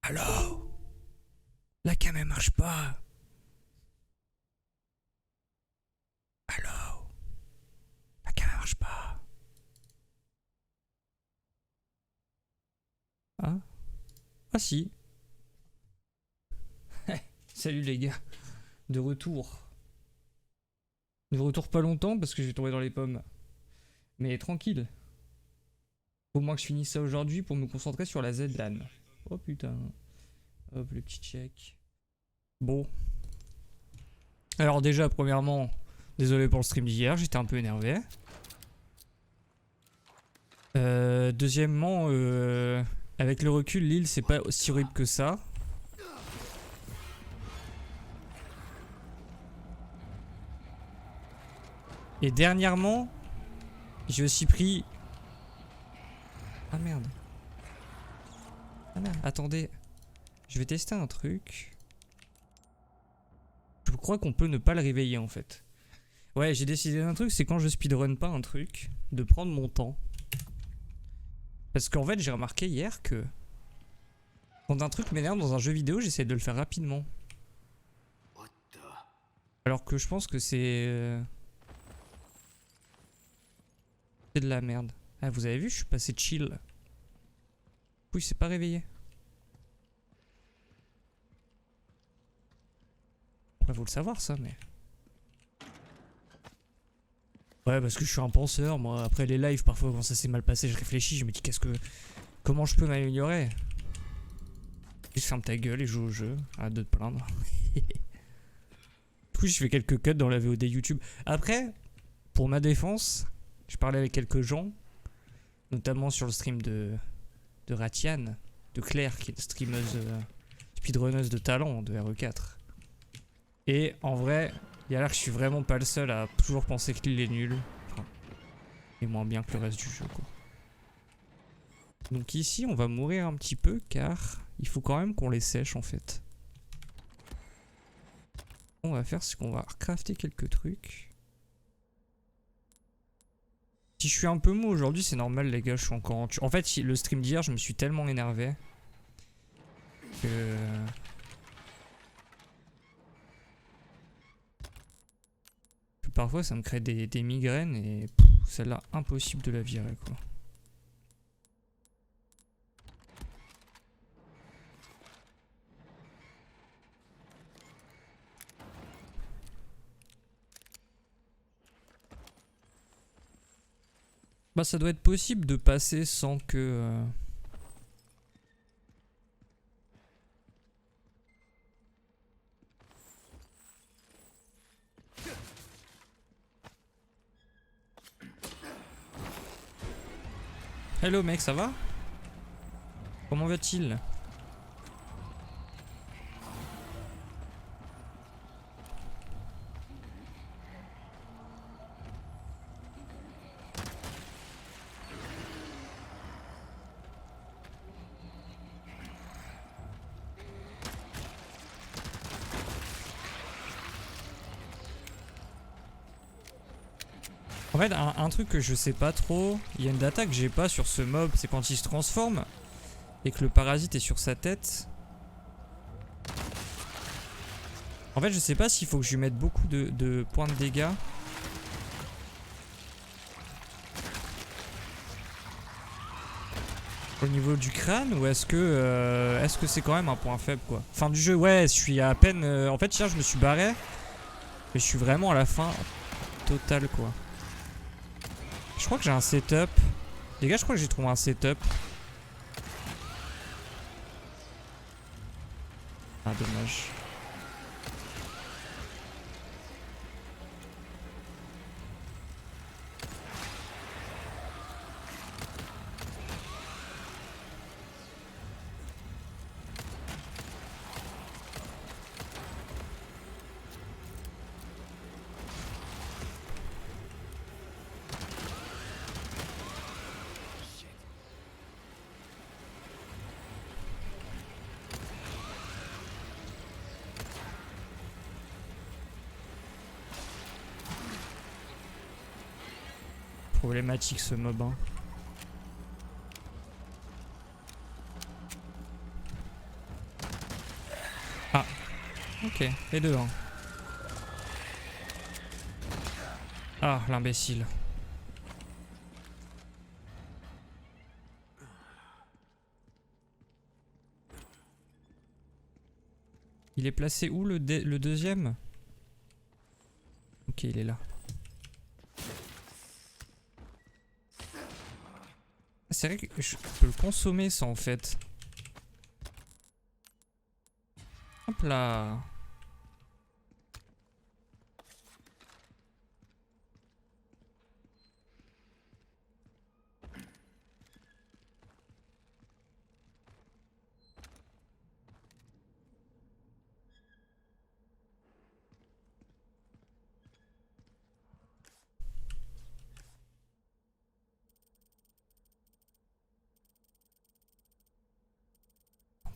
Alors, la cam elle marche pas. Alors, la cam elle marche pas. Ah, ah si. Salut les gars, de retour. De retour pas longtemps parce que j'ai tombé dans les pommes. Mais tranquille. Faut moins que je finisse ça aujourd'hui pour me concentrer sur la Z-LAN. Oh putain. Hop, le petit check. Bon. Alors déjà, premièrement, désolé pour le stream d'hier, j'étais un peu énervé. Deuxièmement, avec le recul, l'île c'est pas aussi horrible que ça. Et dernièrement, j'ai aussi pris... Ah merde. Ah merde, attendez. Je vais tester un truc. Je crois qu'on peut ne pas le réveiller en fait. Ouais, j'ai décidé d'un truc, c'est quand je speedrun pas un truc, de prendre mon temps. Parce qu'en fait, j'ai remarqué hier que quand un truc m'énerve dans un jeu vidéo, j'essaie de le faire rapidement. Alors que je pense que c'est de la merde. Ah, vous avez vu, je suis passé chill. Oui, c'est pas réveillé. Ouais, faut le savoir ça, mais... Ouais, parce que je suis un penseur, moi. Après les lives, parfois, quand ça s'est mal passé, je réfléchis, je me dis qu'est-ce que... Comment je peux m'améliorer? Juste ferme ta gueule et joue au jeu. Arrête de te plaindre. Du coup, je fais quelques cuts dans la VOD YouTube. Après, pour ma défense, je parlais avec quelques gens, notamment sur le stream de Ratian, de Claire, qui est une streameuse, speedrunneuse de talent de RE4. Et en vrai, il y a l'air que je suis vraiment pas le seul à toujours penser que l'île est nulle. Enfin, et moins bien que le reste du jeu, quoi. Donc ici, on va mourir un petit peu, car il faut quand même qu'on les sèche, en fait. Ce qu'on va faire, c'est qu'on va crafter quelques trucs. Si je suis un peu mou aujourd'hui, c'est normal, les gars, je suis encore en fait, le stream d'hier, je me suis tellement énervé que... Parfois ça me crée des migraines et celle-là impossible de la virer, quoi. Bah ça doit être possible de passer sans que... Hello mec, ça va? Comment va-t-il? En fait, un truc que je sais pas trop, il y a une data que j'ai pas sur ce mob, c'est quand il se transforme et que le parasite est sur sa tête. En fait, je sais pas s'il faut que je lui mette beaucoup de points de dégâts. Au niveau du crâne, ou est-ce que c'est quand même un point faible, quoi? Fin du jeu, ouais, je suis à peine... en fait, hier, je me suis barré. Mais je suis vraiment à la fin totale, quoi. Je crois que j'ai un setup. Les gars, je crois que j'ai trouvé un setup. Ah, dommage. Problématique ce mob, hein. Ah, ok, les deux. Hein. Ah, l'imbécile. Il est placé où le deuxième? Ok, il est là. Ah, c'est vrai que je peux le consommer ça en fait. Hop là.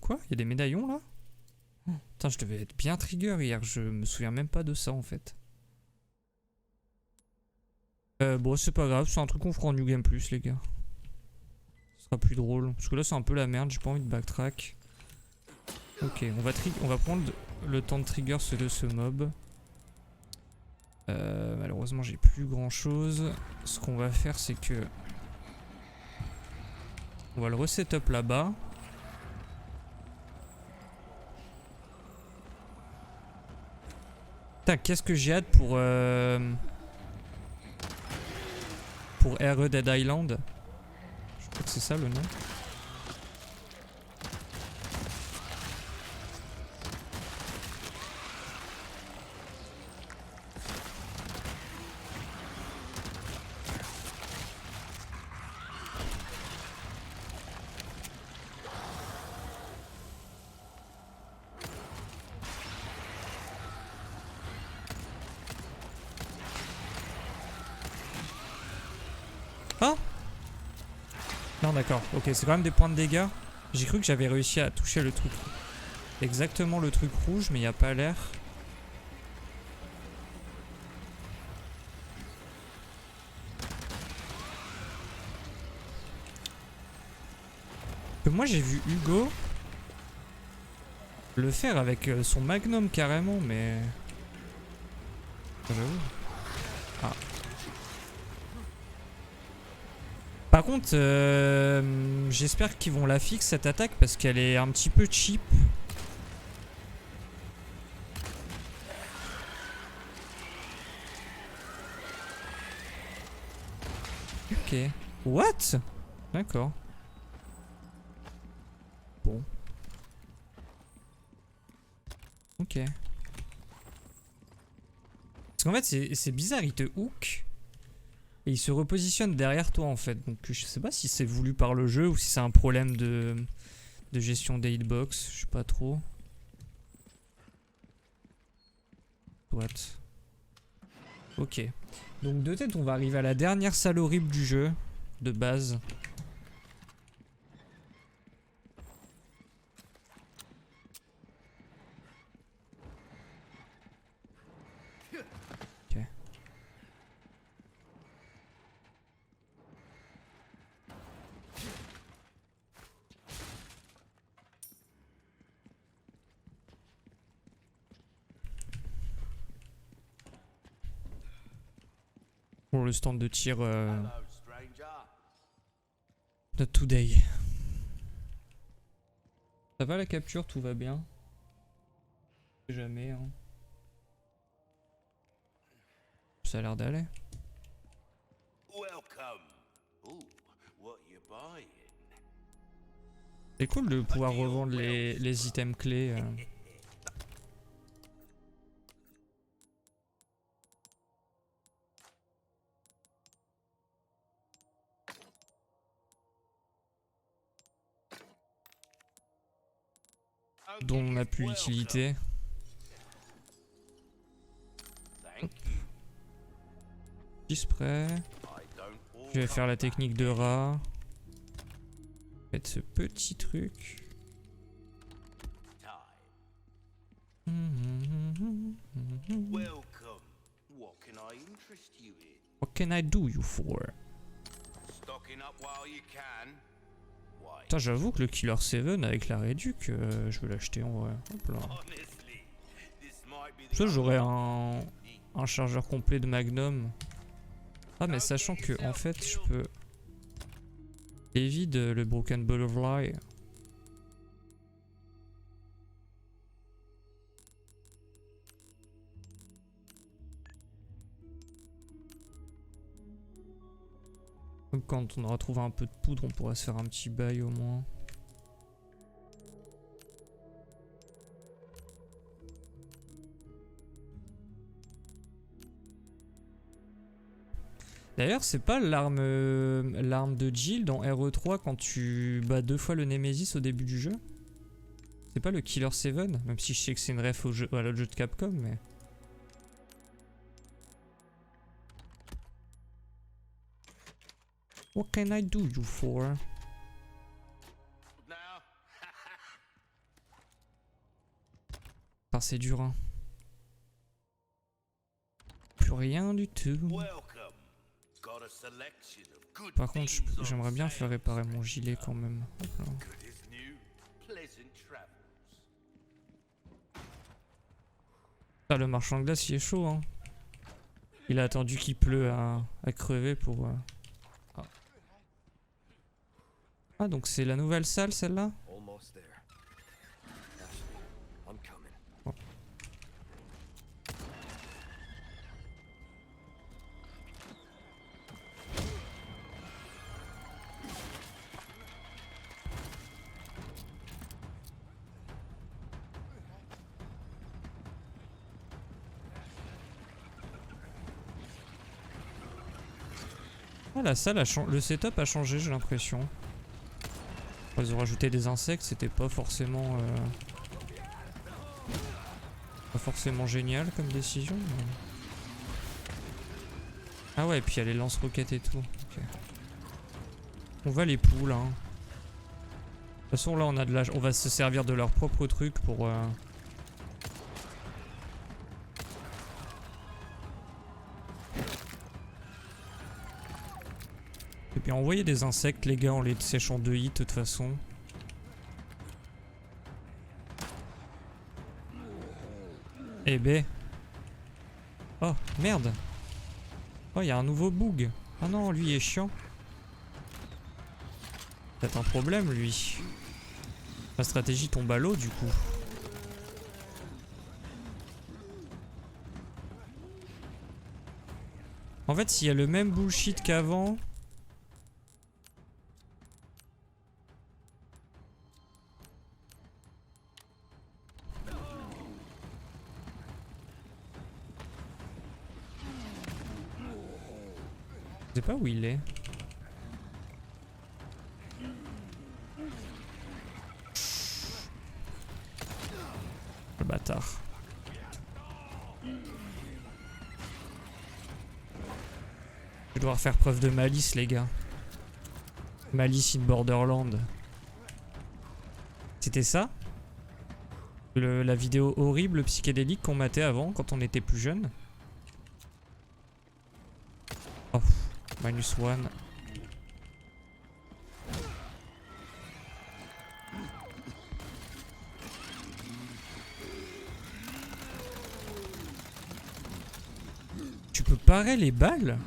Quoi? Il y a des médaillons là? Putain, je devais être bien trigger hier, je me souviens même pas de ça en fait. Bon, c'est pas grave, c'est un truc qu'on fera en New Game Plus, les gars. Ce sera plus drôle. Parce que là, c'est un peu la merde, j'ai pas envie de backtrack. Ok, on va prendre le temps de trigger de ce mob. Malheureusement, j'ai plus grand chose. Ce qu'on va faire, c'est que. On va le resetup là-bas. Putain, qu'est-ce que j'ai hâte pour RE Dead Island. Je crois que c'est ça le nom. Ah! Non, d'accord. Ok, c'est quand même des points de dégâts. J'ai cru que j'avais réussi à toucher le truc. Exactement le truc rouge, mais il n'y a pas l'air. Moi j'ai vu Hugo le faire avec son magnum carrément, mais. Ah. Par contre, j'espère qu'ils vont la fixer cette attaque parce qu'elle est un petit peu cheap. Ok. What? D'accord. Bon. Ok. Parce qu'en fait, c'est bizarre, il te hook. Et il se repositionne derrière toi en fait. Donc je sais pas si c'est voulu par le jeu ou si c'est un problème de gestion des hitbox. Je sais pas trop. What? Ok. Donc de tête, on va arriver à la dernière salle horrible du jeu. De base. Ok. Pour le stand de tir Not today. Ça va la capture, tout va bien. Jamais hein. Ça a l'air d'aller. C'est cool de pouvoir revendre les items clés. Dont on n'a plus l'utilité. Spray. Je vais faire la technique de rat. Faites ce petit truc. What can I do you for? Stocking up while you can. Why, Putain, j'avoue que le Killer 7 avec la réduc, je veux l'acheter en vrai. Hop là. Ça, j'aurais un chargeur complet de Magnum. Ah, mais sachant que en fait, je peux éviter le Broken Butterfly. Quand on aura trouvé un peu de poudre, on pourra se faire un petit bail au moins. D'ailleurs, c'est pas l'arme de Jill dans RE3 quand tu bats 2 fois le Nemesis au début du jeu? C'est pas le Killer 7? Même si je sais que c'est une ref au jeu, à l'autre jeu de Capcom, mais... What can I do you for? Enfin, c'est dur, hein. Plus rien du tout. Par contre, j'aimerais bien faire réparer mon gilet quand même. Hop là. Ah, le marchand de glace, il est chaud, hein. Il a attendu qu'il pleut à crever pour... Ah. Ah, donc c'est la nouvelle salle, celle-là? Bon. Ah, la salle a changé, le setup a changé, j'ai l'impression. Ils ont rajouté des insectes, c'était pas forcément génial comme décision. Mais... Ah ouais, et puis il y a les lance-roquettes et tout. Okay. On va les poules, hein. De toute façon là on a de la... on va se servir de leur propre truc pour... Et puis envoyer des insectes les gars, on les sèche en 2 hits de toute façon. Eh ben. Oh merde. Oh, il y a un nouveau bug. Ah non, lui il est chiant. Peut-être un problème lui. La stratégie tombe à l'eau du coup. En fait, s'il y a le même bullshit qu'avant... Je sais pas où il est. Le bâtard. Je vais devoir faire preuve de malice les gars. Malice in Borderland. C'était ça? La vidéo horrible psychédélique qu'on matait avant quand on était plus jeune. Oh, -1. Tu peux parer les balles?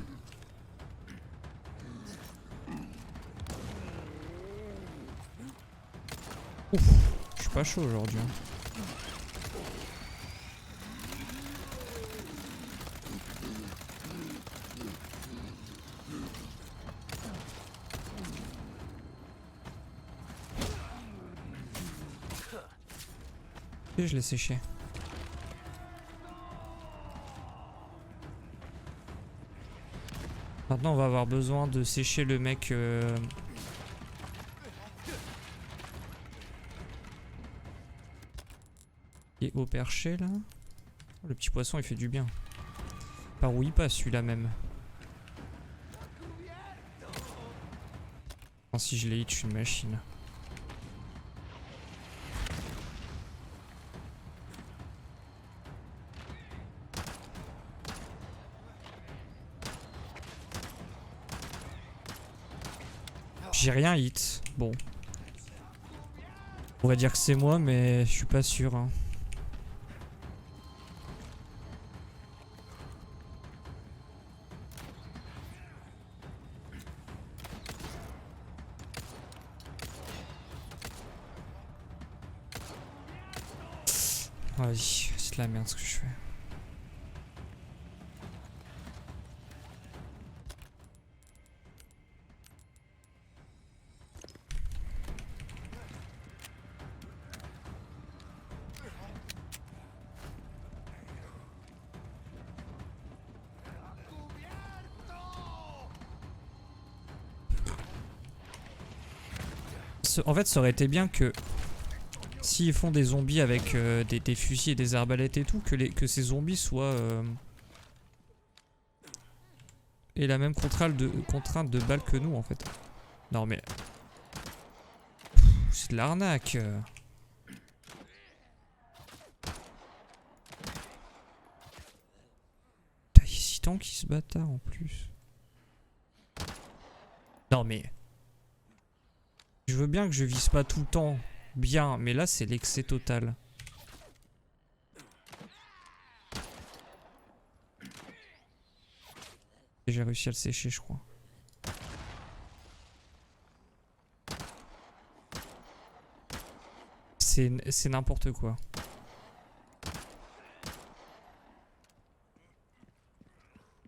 Ouf, je suis pas chaud aujourd'hui. Et je l'ai séché. Maintenant on va avoir besoin de sécher le mec qui est au perché là. Le petit poisson il fait du bien. Par où il passe celui-là même. Enfin, si je l'ai hit, je suis une machine. J'ai rien hit. Bon. On pourrait dire que c'est moi, mais je suis pas sûr. Hein. Vas-y, c'est de la merde ce que je fais. En fait, ça aurait été bien que s'ils font des zombies avec des fusils et des arbalètes et tout, que ces zombies soient aient la même contrainte de balles que nous en fait. Non mais c'est de l'arnaque. Putain, il est si tanky ce bâtard en plus. Non mais je veux bien que je vise pas tout le temps bien, mais là c'est l'excès total. Et j'ai réussi à le sécher, je crois. C'est n'importe quoi.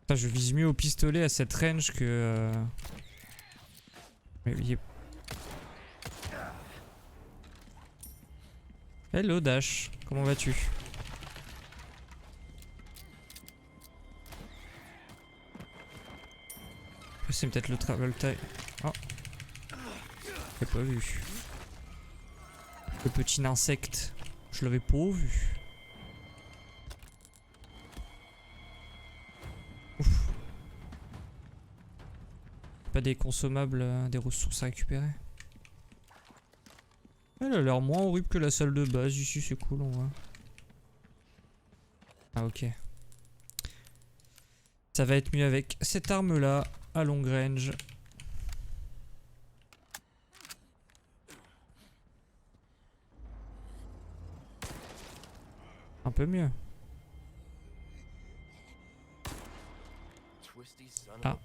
Putain, je vise mieux au pistolet à cette range que... Mais il est... Hello Dash, comment vas-tu? C'est peut-être le travel time. Oh. J'ai pas vu. Le petit insecte. Je l'avais pas vu. Ouf. Pas des consommables, des ressources à récupérer. Elle a l'air moins horrible que la salle de base. Ici c'est cool, on voit. Ah ok. Ça va être mieux avec cette arme là. À long range. Un peu mieux. Ah.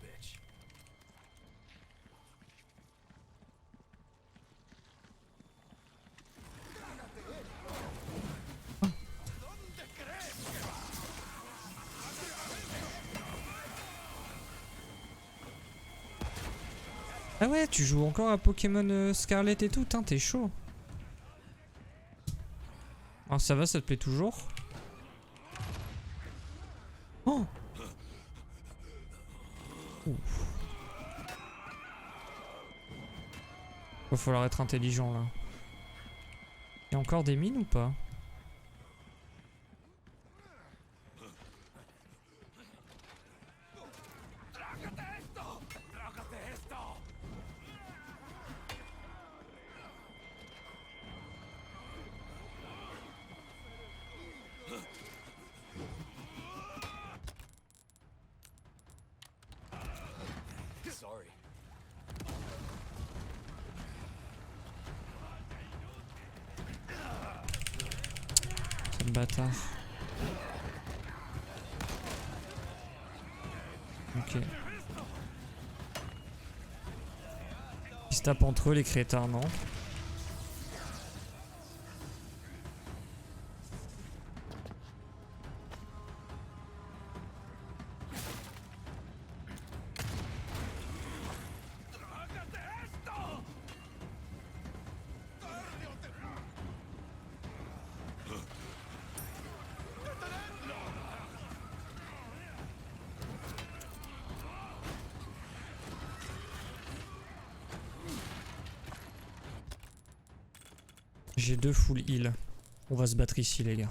Ah ouais, tu joues encore à Pokémon Scarlet et tout, hein, t'es chaud. Alors ça va, ça te plaît toujours? Oh! Ouf. Va falloir être intelligent là. Y'a encore des mines ou pas? Quel bâtard. Ok. Ils se tapent entre eux les crétins, non? J'ai 2 full heal. On va se battre ici les gars.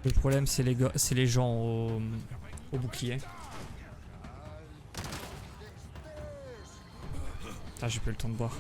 Le problème c'est les gens au bouclier. Ah j'ai pas eu le temps de boire.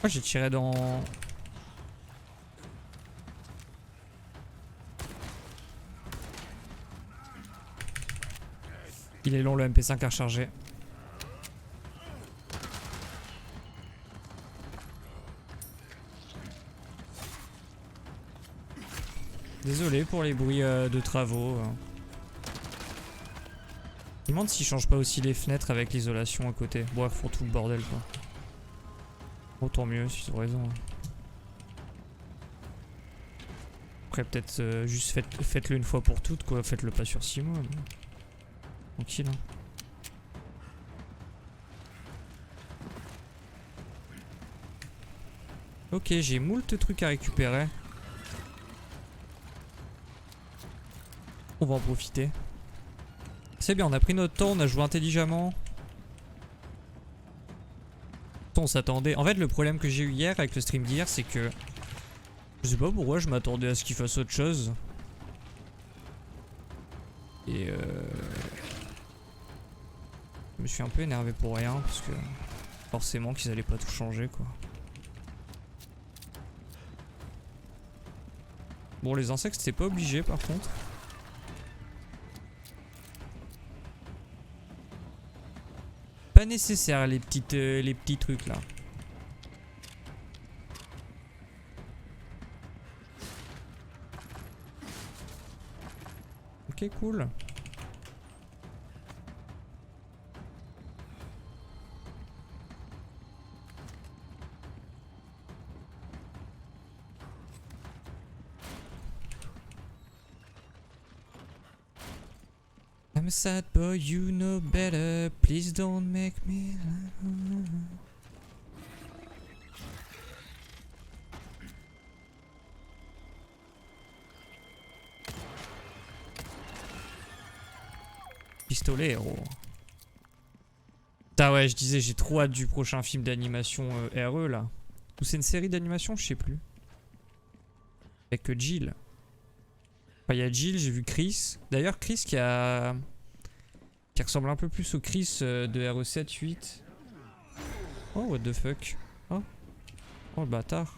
Oh, j'ai tiré dans... Il est long le MP5 à recharger. Désolé pour les bruits de travaux. Je me demande s'ils changent pas aussi les fenêtres avec l'isolation à côté. Bon, ils font tout le bordel quoi. Autant mieux s'ils ont raison. Après peut-être juste faites-le une fois pour toutes quoi. Faites-le pas sur 6 mois. Mais... Tranquille hein. Ok, j'ai moult trucs à récupérer. On va en profiter. C'est bien, on a pris notre temps, on a joué intelligemment. On s'attendait. En fait, le problème que j'ai eu hier avec le stream d'hier, c'est que je sais pas pourquoi je m'attendais à ce qu'il fasse autre chose. Et je me suis un peu énervé pour rien parce que forcément qu'ils allaient pas tout changer quoi. Bon, les insectes c'est pas obligé par contre. Pas nécessaire les petits trucs là. Ok cool. I'm a sad boy, you know better. Please don't make me. Pistolet, héros. Ah ouais, je disais, j'ai trop hâte du prochain film d'animation RE là. Ou c'est une série d'animation, je sais plus. Avec Jill. Enfin, il y a Jill, j'ai vu Chris. D'ailleurs, Chris qui ressemble un peu plus au Chris de RE7, 8. Oh, what the fuck. Oh, oh le bâtard.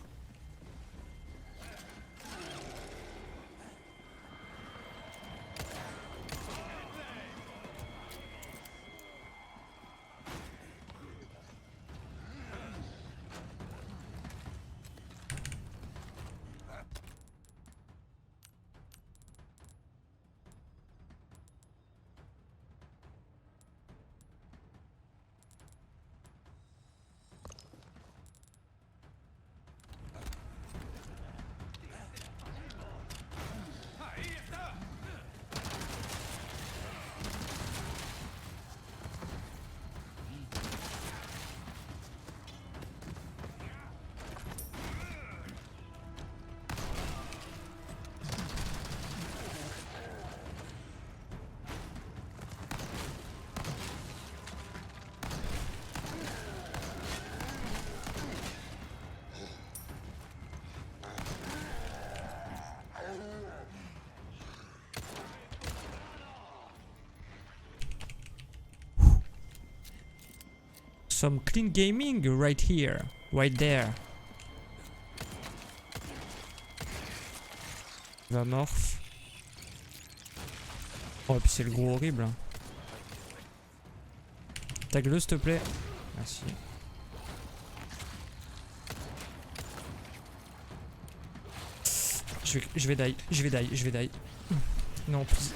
Some clean gaming right here, right there. Va morph. Oh, et puis c'est le gros horrible. Hein. Tag-le s'il te plaît. Merci. Je vais die. Non, please.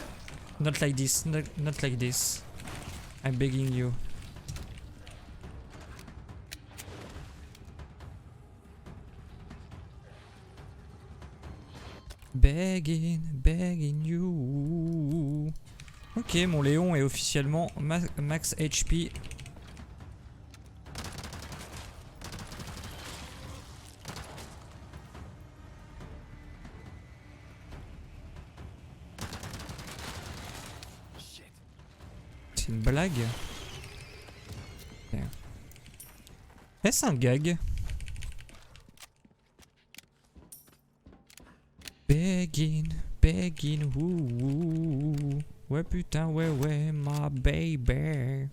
Not like this, not like this. I'm begging you. Begging you. Ok, mon Léon est officiellement max HP. C'est une blague. Okay. Est-ce un gag? Begging, ouh. Ouais putain, ouais, my baby.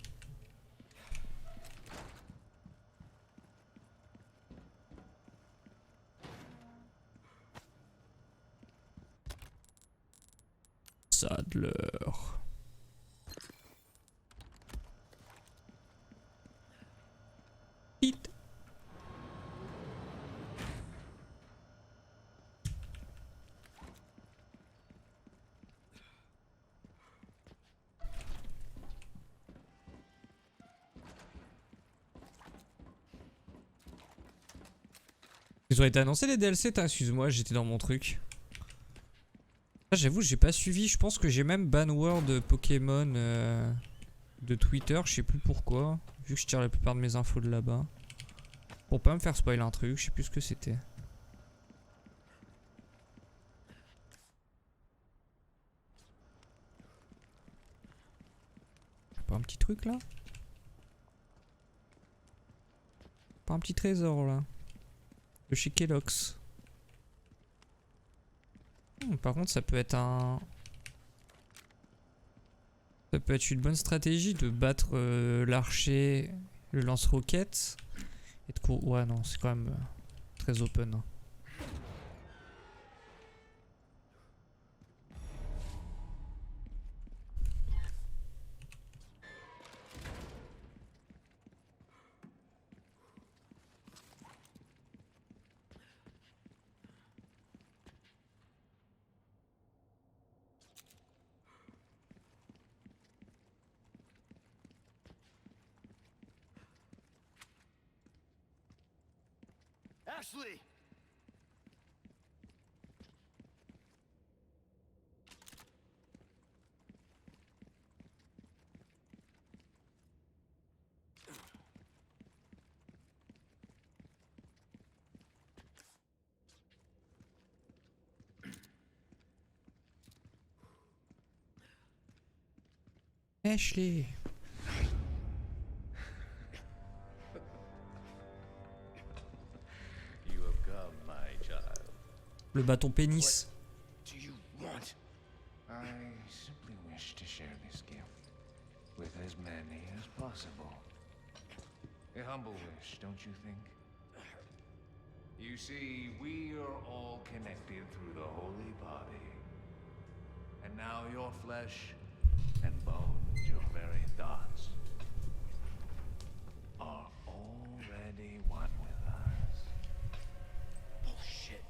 Sadler. Hit. Ils ont été annoncés les DLC, excuse-moi, j'étais dans mon truc. Ah, j'avoue, j'ai pas suivi. Je pense que j'ai même ban word Pokémon de Twitter. Je sais plus pourquoi. Vu que je tire la plupart de mes infos de là-bas. Pour pas me faire spoiler un truc, je sais plus ce que c'était. Pas un petit truc là? Pas un petit trésor là? De chez Kellogg's. Par contre, ça peut être un... Ça peut être une bonne stratégie de battre l'archer, le lance-roquette. Et de cours... Ouais, non, c'est quand même très open. Hein. Ashley! Ashley. You have come, my child. Le bâton pénis. Do you want? I simply wish to share this gift with as many as possible. A humble wish, don't you think? You see, we are all connected through the holy body. And now your flesh and bones, your very thoughts, are already one with us. Bullshit.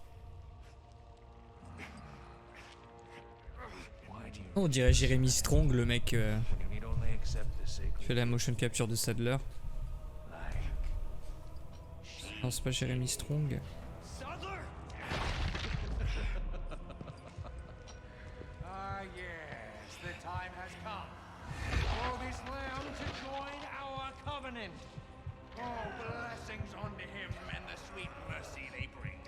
Why do you On dirait Jeremy Strong, le mec when you only accept the qui sacred fait la motion capture de Sadler. like Non, c'est pas Jeremy Strong. Sadler! Ah, yes, the time has come for this lamb to join our covenant. Oh, blessings unto him and the sweet mercy they bring.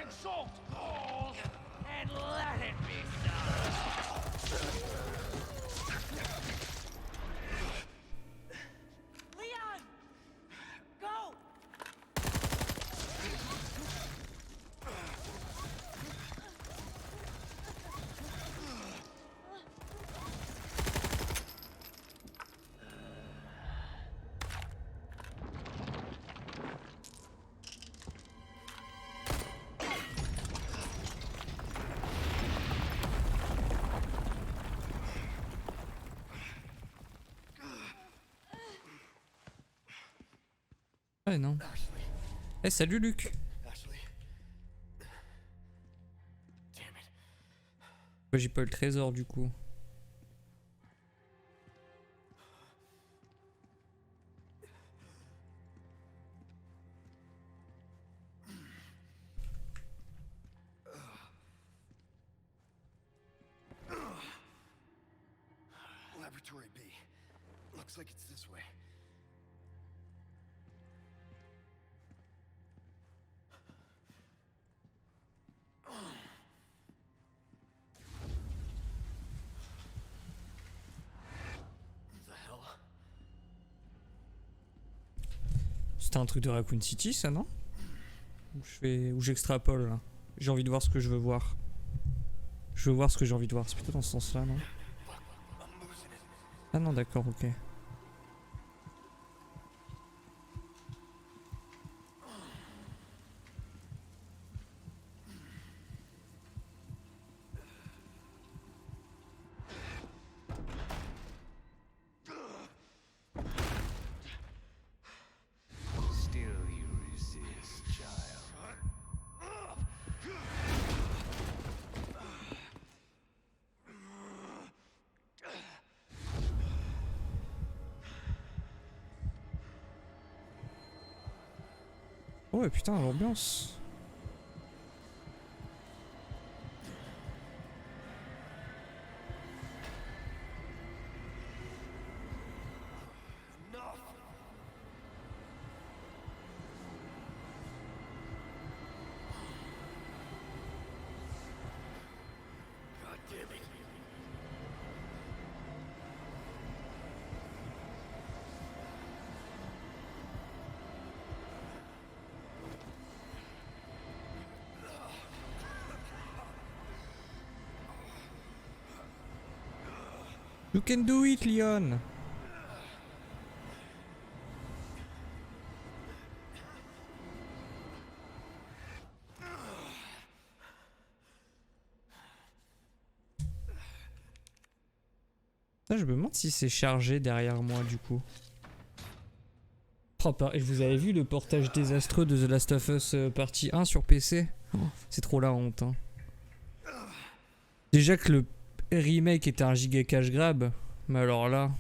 Exalt all and let it be so. Leon! Go! Ouais, non. Eh, salut Luc. Ashley. Damn it. Moi, j'ai pas eu le trésor du coup. Laboratory B. Looks like it's this way. The hell? C'était un truc de Raccoon City, ça, non? Ou j'extrapole là. J'ai envie de voir ce que je veux voir. Je veux voir ce que j'ai envie de voir. C'est plutôt dans ce sens-là, non? I'm losing it. Ah non, d'accord, ok. Oh ouais, putain, l'ambiance. God damn it. You can do it, Leon. Ça, je me demande si c'est chargé derrière moi du coup. Oh, et vous avez vu le portage désastreux de The Last of Us partie 1 sur PC? Oh, c'est trop la honte. Hein. Déjà que le remake était un giga cash grab, mais alors là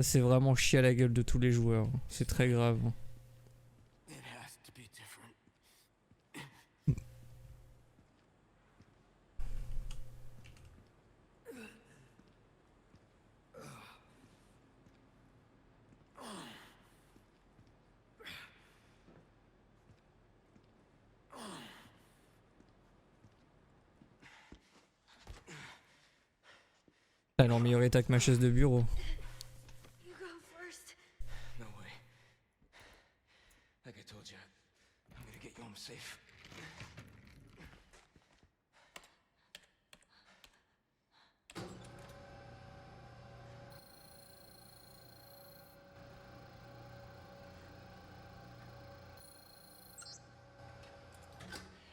c'est vraiment chier à la gueule de tous les joueurs. C'est très grave. It has to be different. Elle est en meilleur état que ma chaise de bureau. You go first. No way. Like I told you, I'm gonna get you home safe.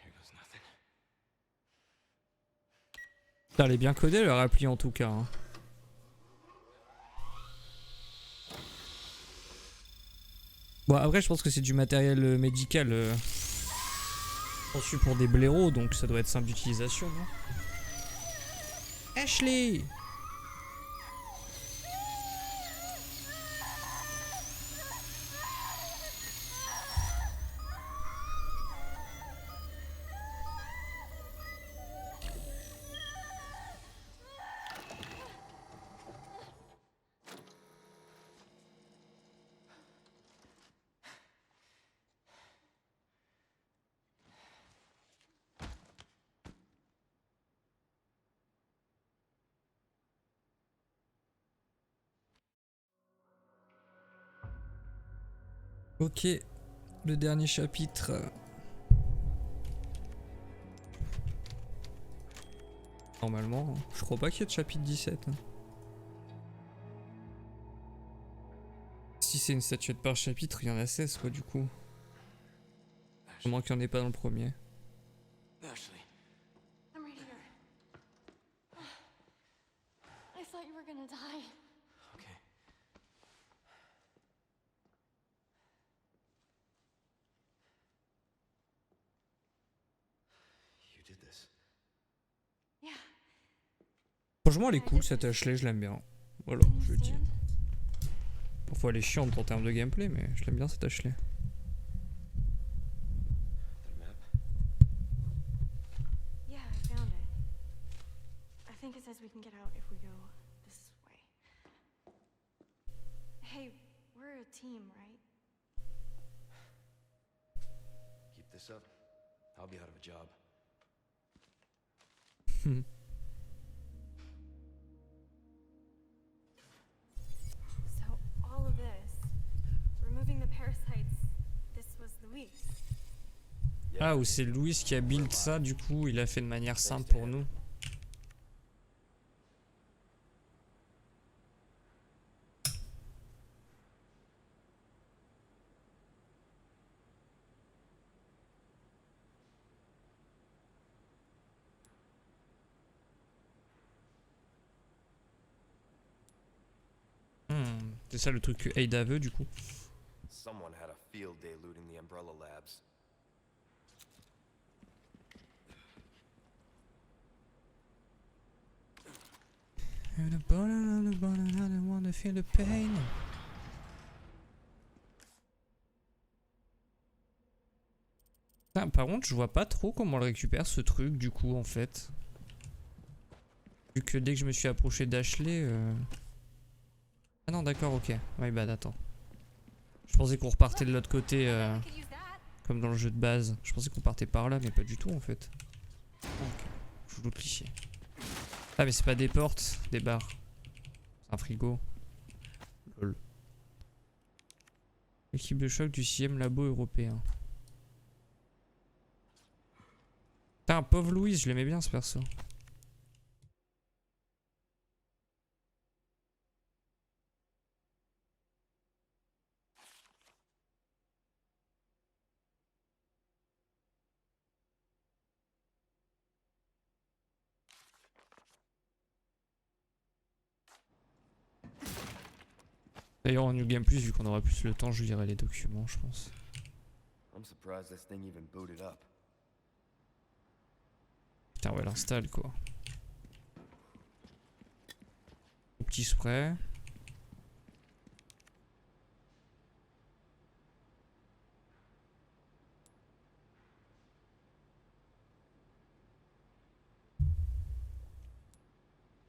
Here goes nothing. Elle est bien codée leur appli en tout cas. Hein. Bon après je pense que c'est du matériel médical conçu pour des blaireaux donc ça doit être simple d'utilisation non? Ashley! Ok, le dernier chapitre. Normalement, je crois pas qu'il y ait de chapitre 17. Hein. Si c'est une statuette par chapitre, il y en a 16 quoi du coup. À moins qu'il n'y en ait pas dans le premier. Ashley. I'm right here. I thought you were gonna die. Okay. You did this. Yeah. Franchement, elle est cool cette Ashley, je l'aime bien. Voilà, Can you je le dis. stand? Parfois elle est chiante en termes de gameplay, mais je l'aime bien cette Ashley. That map? Yeah, I found it. I think it says we can get out if we go this way. Hey, we're a team, right? Keep this up. I'll be out of a job. So all of this, removing the parasites, this was Luis. Ah, ou c'est Louis qui a build ça, du coup il a fait de manière simple pour nous. C'est ça le truc que Ada veut du coup. Someone had a field day looting the Umbrella Labs. I don't wanna feel the pain. Putain, par contre, je vois pas trop comment on le récupère ce truc du coup en fait. Vu que dès que je me suis approché d'Ashley... Ah non d'accord, ok. My bad, attends. Je pensais qu'on repartait de l'autre côté I could use that. comme dans le jeu de base. Je pensais qu'on partait par là mais pas du tout en fait. Ok, je vous cliché. Ah mais c'est pas des portes, des barres. C'est un frigo. Lol. Équipe de choc du 6ème labo européen. Putain, pauvre Louise, je l'aimais bien ce perso. D'ailleurs en New Game Plus, vu qu'on aura plus le temps, je lirai les documents, je pense. I'm surprised this thing even booted up. Putain, ouais, l'installe quoi. Au petit spray.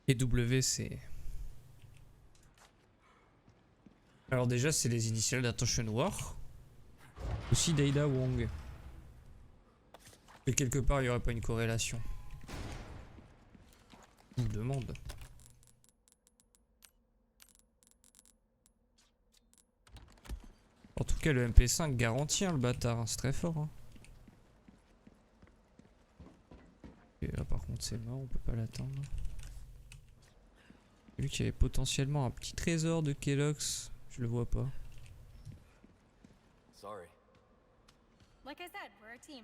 Et W, c'est... Alors déjà, c'est les initiales d'Attention War. Aussi Data Wong. Et quelque part, il n'y aurait pas une corrélation. Je vous demande. En tout cas, le MP5 garantit hein, le bâtard. Hein, c'est très fort. Hein. Et là, par contre, c'est mort. On peut pas l'atteindre. Lui qui avait potentiellement un petit trésor de Kellogg's. Je le vois pas. Sorry. Like I said, we're a team.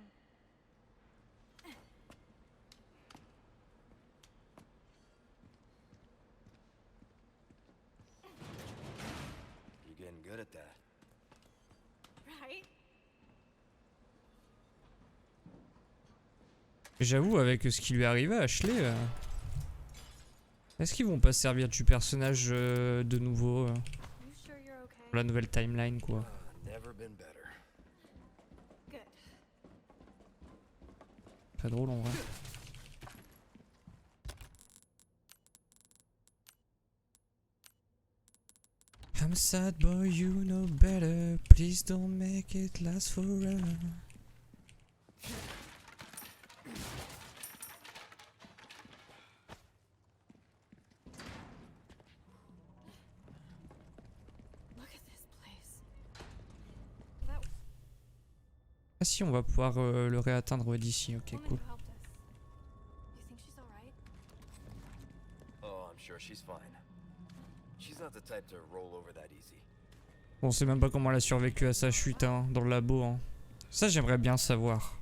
You're getting good at that. Right? J'avoue, avec ce qui lui est arrivé à Ashley, est-ce qu'ils vont pas se servir du personnage de nouveau You sure you're okay? pour la nouvelle timeline quoi? Never been better. Good. Très drôle en vrai. I'm a sad boy, you know better. Please don't make it last forever. Look at this place. That Ah si, on va pouvoir le réatteindre d'ici. Ok, woman cool. who helped us. You think she's alright? Oh, I'm sure she's fine. She's not the type to roll over that easy. Bon, on sait même pas comment elle a survécu à sa chute hein, dans le labo. Hein. Ça, j'aimerais bien savoir.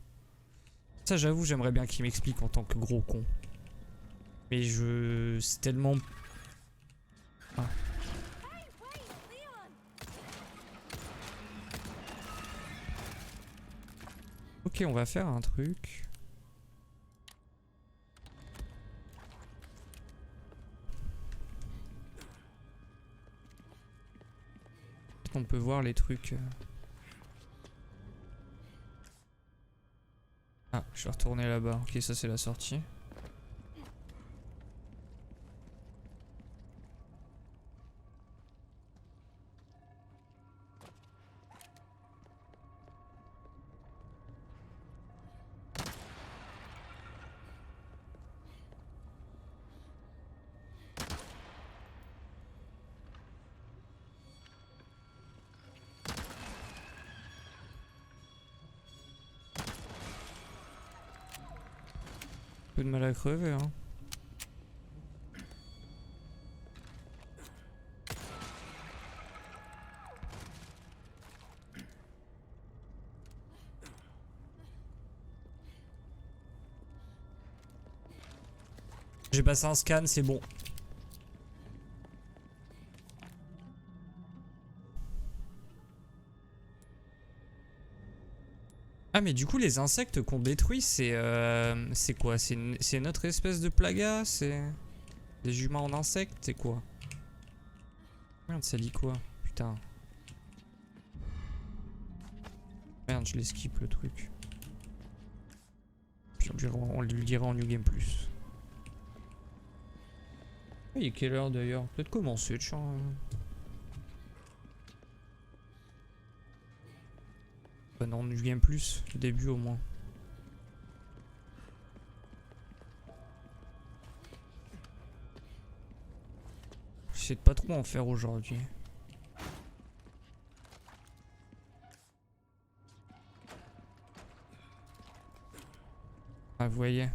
Ça, j'avoue, j'aimerais bien qu'il m'explique en tant que gros con. Mais je... C'est tellement... Ah. Hey, wait, Leon! Ok, on va faire un truc. On peut voir les trucs. Ah, je vais retourner là-bas. Ok, ça c'est la sortie. Peu de mal à crever, hein. J'ai passé un scan, c'est bon. Ah mais du coup les insectes qu'on détruit c'est quoi? C'est notre espèce de plaga? C'est des humains en insectes? C'est quoi? Merde ça dit quoi? Putain. Merde je l'esquipe le truc. puis on lui le dira en New Game Plus. Il est quelle heure d'ailleurs? Peut-être commencer, tiens. Bah non, New Game Plus, le début au moins. J'essaie de pas trop en faire aujourd'hui. Ah, vous voyez.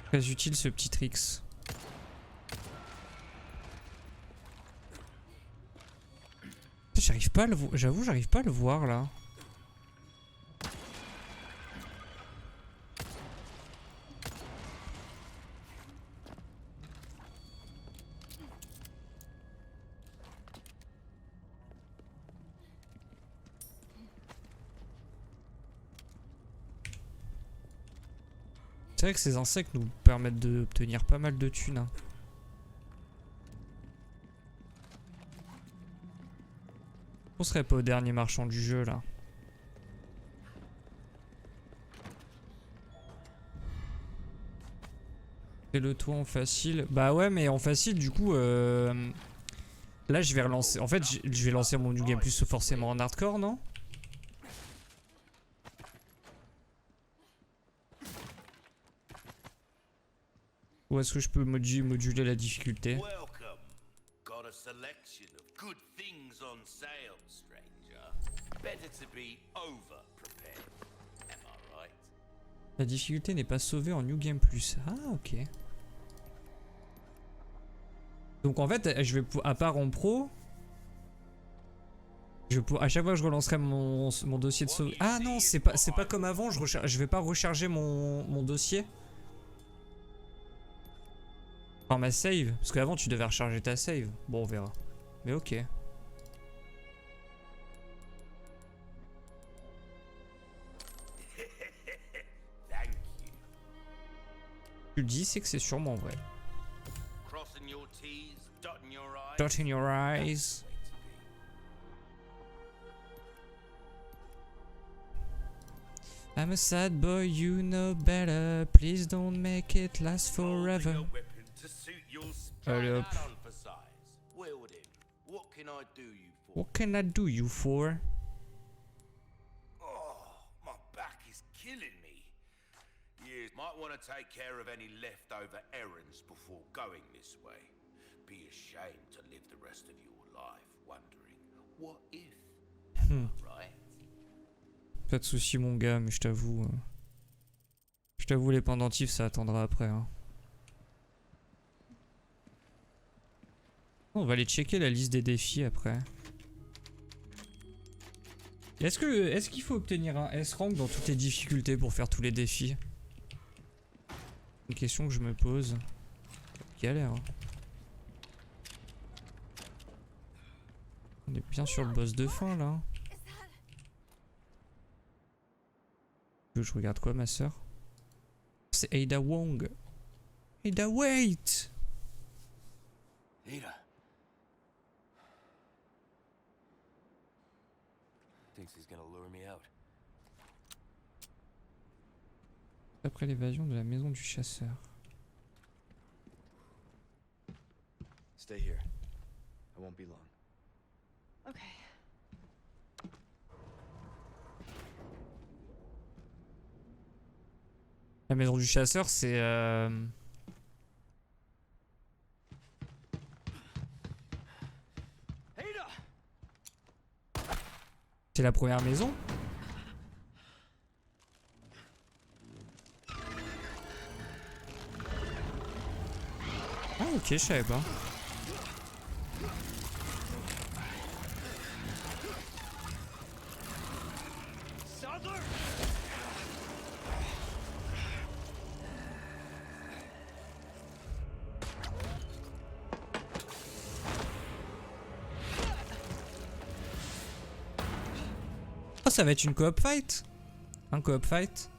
Très utile ce petit tricks. J'arrive pas à le voir. J'avoue, j'arrive pas à le voir là. C'est vrai que ces insectes nous permettent d'obtenir pas mal de thunes. Hein. On serait pas au dernier marchand du jeu là. C'est le toit en facile. Bah ouais, mais en facile du coup là je vais relancer. En fait je vais lancer mon New Game Plus forcément en hardcore, non? Ou est-ce que je peux moduler la difficulté? Welcome. Got a selection of good things on sale, stranger. Better to be over prepared. Am I right? La difficulté n'est pas sauvée en New Game Plus. Ah ok. Donc en fait, je vais à part en pro, à chaque fois que je relancerai mon dossier de sauvegarde. Ah non, c'est pas comme avant. Je vais pas recharger mon dossier. Enfin ma save, parce qu'avant tu devais recharger ta save. Bon, on verra. Mais ok. Tu le dis, c'est que c'est sûrement vrai. Crossing your T's, dotting your I's. Dotting your eyes. I'm a sad boy, you know better. Please don't make it last forever. Allez hop. What can I do you for? What can I do you for? Oh, my back is killing me. You might want to take care of any leftover errands before going this way. Be ashamed to live the rest of your life wondering, what if? Am I right? Pas de soucis mon gars, mais je t'avoue les pendentifs ça attendra après. Hein. On va aller checker la liste des défis après. Est-ce qu'il faut obtenir un S-rank dans toutes les difficultés pour faire tous les défis? Une question que je me pose. Galère. Hein. On est bien sur le boss de fin là. Je regarde quoi ma soeur? C'est Ada Wong. Ada, wait! Ada. Thinks he's gonna lure me out. Après l'évasion de la maison du chasseur. Stay here. I won't be long. Okay. La maison du chasseur, c'est c'est la première maison. Ah ok, je savais pas. Oh, ça va être une coop fight? Un coop fight?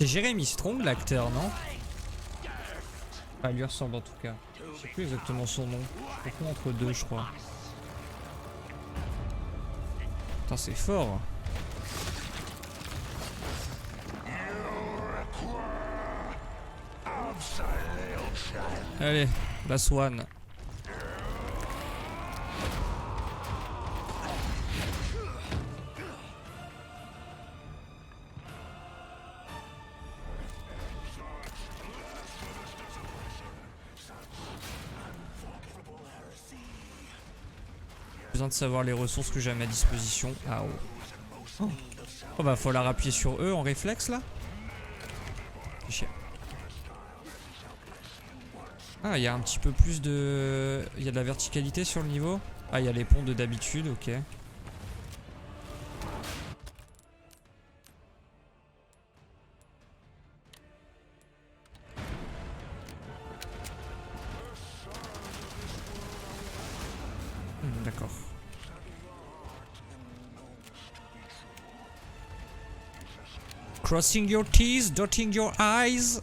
C'est Jeremy Strong l'acteur, non? Ah, il lui ressemble en tout cas. Je sais plus exactement son nom. Pourquoi entre deux, je crois. Putain, c'est fort. Allez, la Swan. Besoin de savoir les ressources que j'ai à ma disposition. Ah oh. Oh bah faut la rappuyer sur eux en réflexe là. Chier. Ah il y a un petit peu plus de... Il y a de la verticalité sur le niveau. Ah il y a les ponts de d'habitude, ok. D'accord. Crossing your T's, dotting your I's.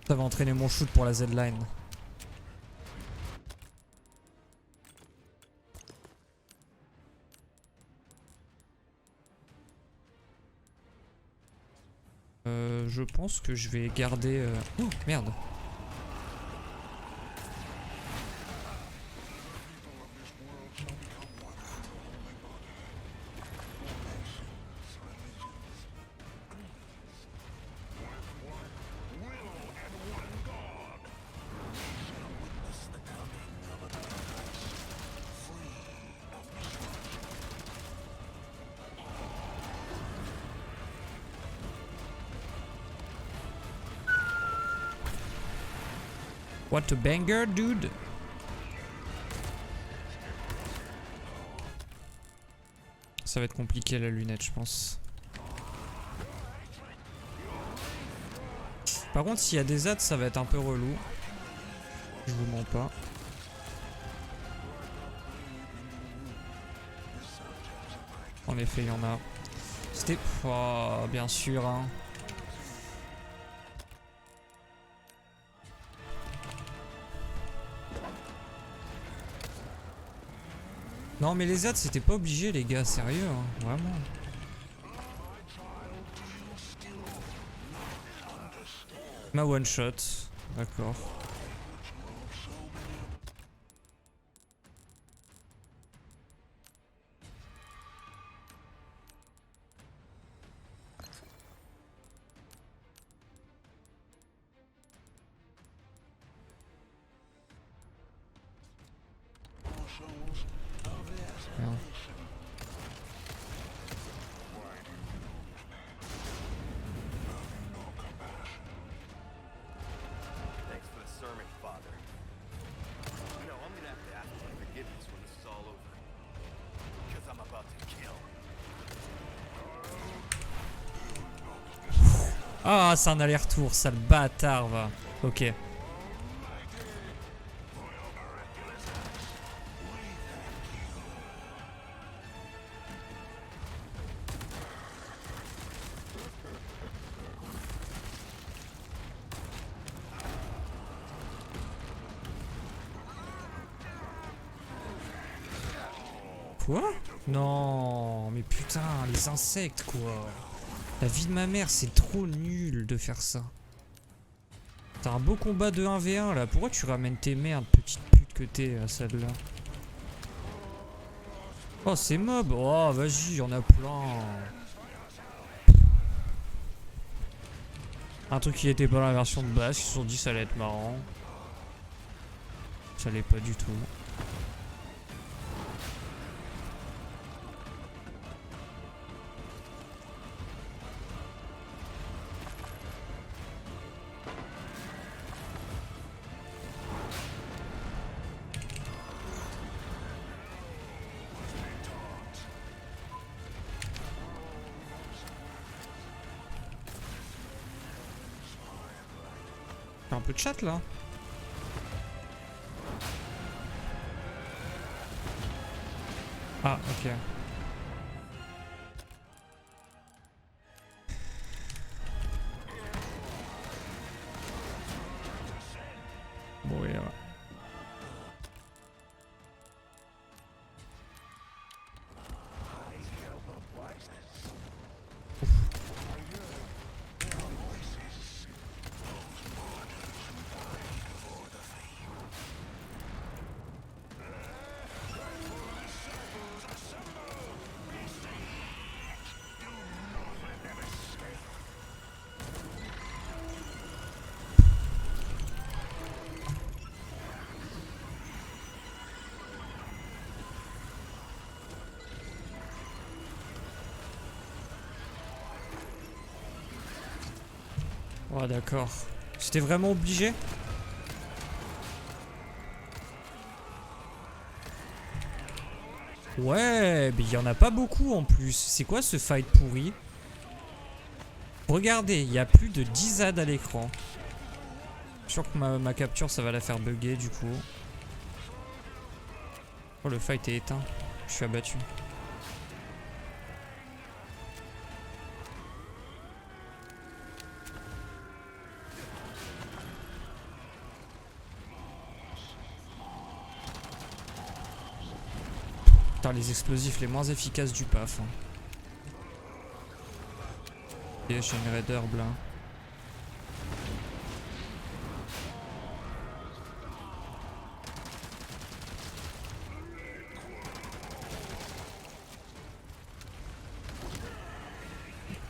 Ça va entraîner mon shoot pour la Z-line. Je pense que je vais garder... Oh merde. What a banger, dude. Ça va être compliqué la lunette, je pense. Par contre, s'il y a des ZAD, ça va être un peu relou. Je vous mens pas. En effet, il y en a. C'était... Oh, bien sûr, hein. Non mais les ZAD c'était pas obligé les gars, sérieux, hein, vraiment. Ma one shot, d'accord. Merde. Thanks for the sermon, Father. You know, I'm gonna have to ask for forgiveness when this is all over. Because I'm about to kill. Ah, c'est un aller-retour, sale bâtard, va. Ok. Quoi? Non, mais putain, les insectes quoi. La vie de ma mère, c'est trop nul de faire ça. T'as un beau combat de 1v1 là, pourquoi tu ramènes tes merdes, petite pute que t'es à celle-là? Oh, c'est mob. Oh, vas-y, y'en a plein. Un truc qui était pas dans la version de base, ils se sont dit ça allait être marrant. Ça l'est pas du tout. Un peu de chat là. Ah, ok. Bon, et voilà. Oh d'accord. C'était vraiment obligé? Ouais, mais il y en a pas beaucoup en plus. C'est quoi ce fight pourri? Regardez, il y a plus de 10 ZAD à l'écran. Je suis sûr que ma capture ça va la faire bugger du coup. Oh, le fight est éteint. Je suis abattu. Putain, les explosifs les moins efficaces du PAF. Hein. Et j'ai une Red Herb là.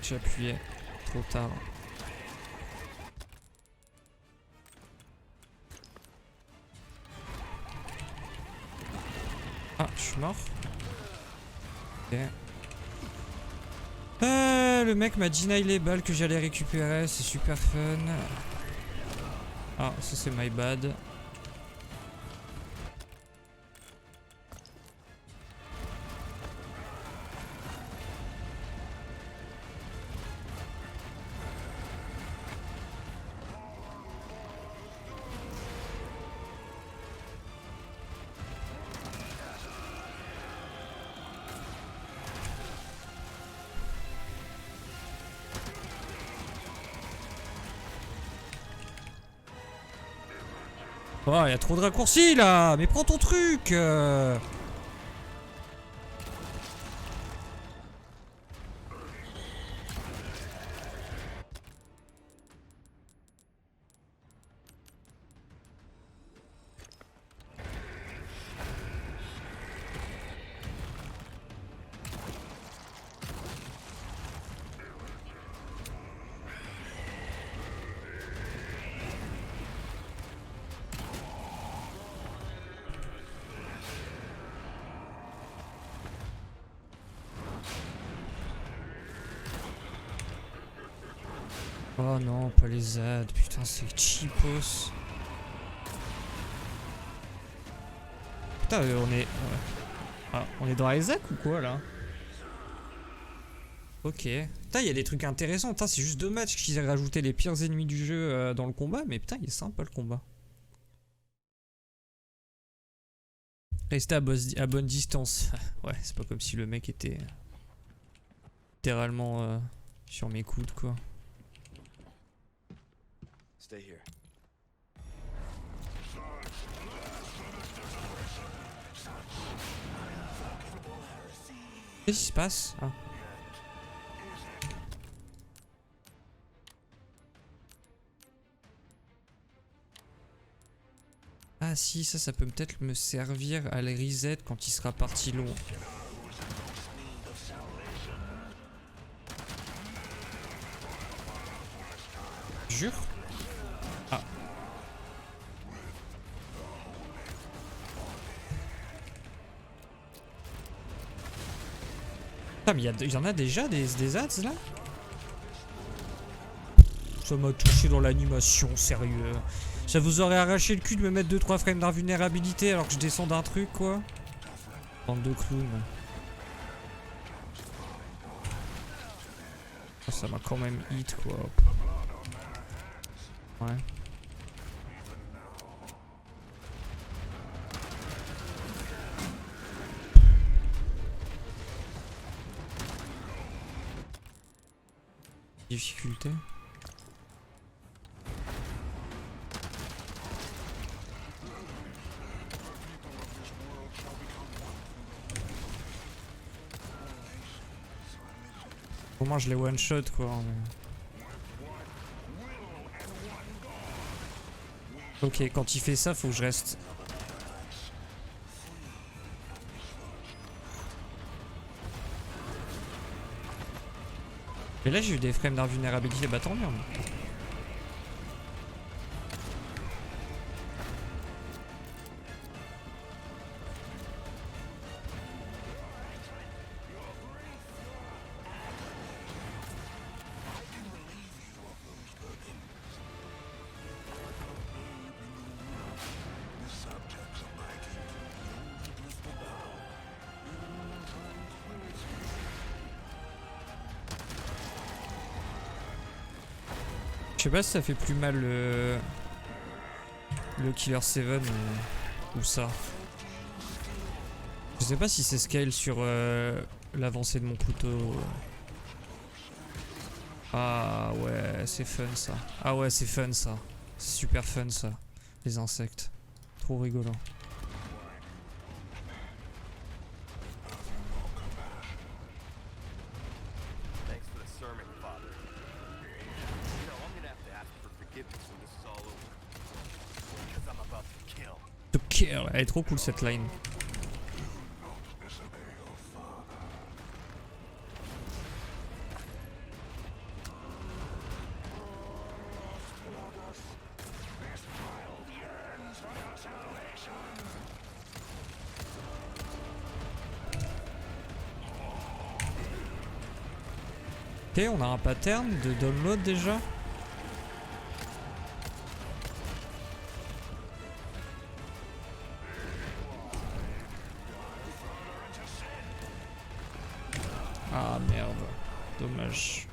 J'ai appuyé trop tard. Ah, je suis mort. Ok. Le mec m'a deny les balles que j'allais récupérer, c'est super fun. Ah, ça c'est my bad. Oh, il y a trop de raccourcis là! Mais prends ton truc! Oh non, pas les ZAD, putain c'est cheapos. Putain on est... Ouais. Ah, on est dans Isaac ou quoi là? Ok. Putain il y a des trucs intéressants, putain c'est juste dommage qu'ils aient rajouté les pires ennemis du jeu dans le combat, mais putain il est sympa le combat. Rester à bonne distance. Ouais, c'est pas comme si le mec était littéralement sur mes coudes quoi. Stay here. Qu'est-ce qui se passe? Ah. Ah si, ça peut peut-être me servir à les reset quand il sera parti long. Jure? Ah. Putain, mais il y en a déjà des ads là? Ça m'a touché dans l'animation, sérieux. Ça vous aurait arraché le cul de me mettre 2-3 frames d'invulnérabilité alors que je descends d'un truc quoi? Bande de clowns. Oh, ça m'a quand même hit quoi. Ouais. Difficulté. Au moins je les one shot quoi. Ok, quand il fait ça, faut que je reste. Mais là j'ai eu des frames d'invulnérabilité, bah tant mieux. Je sais pas si ça fait plus mal le Killer 7 ou ça. Je sais pas si c'est scale sur l'avancée de mon couteau. Ah ouais, c'est fun ça. Ah ouais, c'est fun ça. C'est super fun ça. Les insectes. Trop rigolo. Thanks for the sermon, Father. You know, I'm gonna have to ask for forgiveness when this is all over. Because I'm about to kill. To kill. Elle est trop cool cette line. Ok, on a un pattern de download déjà. Ah merde, dommage.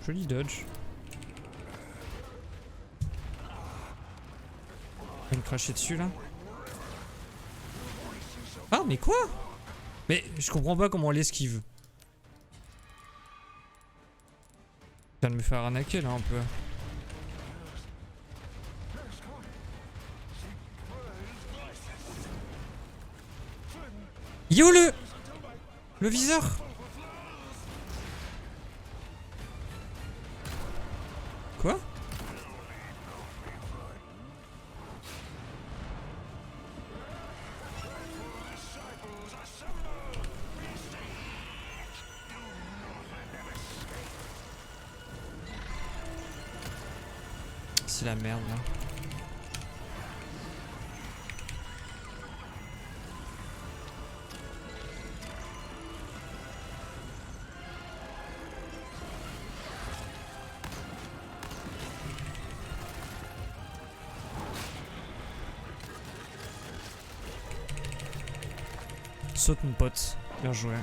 Joli dodge. Je vais me cracher dessus là. Ah mais quoi? Mais je comprends pas comment on l'esquive. Je viens de me faire arnaquer là un peu. Yo le viseur. Quoi? C'est la merde là. Saute mon pote, bien joué.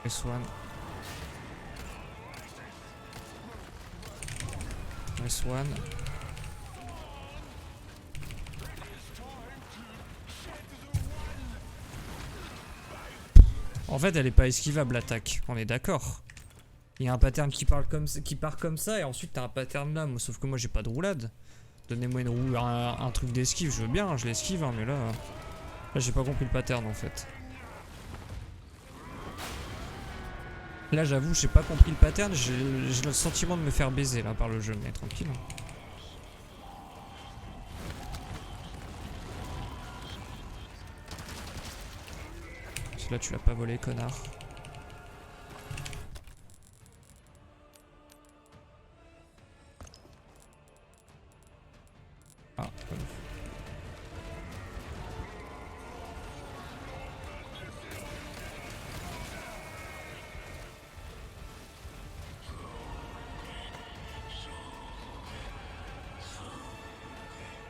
S1. S1. En fait, elle est pas esquivable l'attaque, on est d'accord. Il y a un pattern qui part comme ça et ensuite t'as un pattern là. Sauf que moi j'ai pas de roulade. Donnez-moi une roue, un truc d'esquive, je veux bien, hein, je l'esquive, hein, mais là j'ai pas compris le pattern en fait. Là j'avoue, j'ai pas compris le pattern, j'ai le sentiment de me faire baiser là par le jeu, mais tranquille. Celui-là tu l'as pas volé, connard. Ah, bon.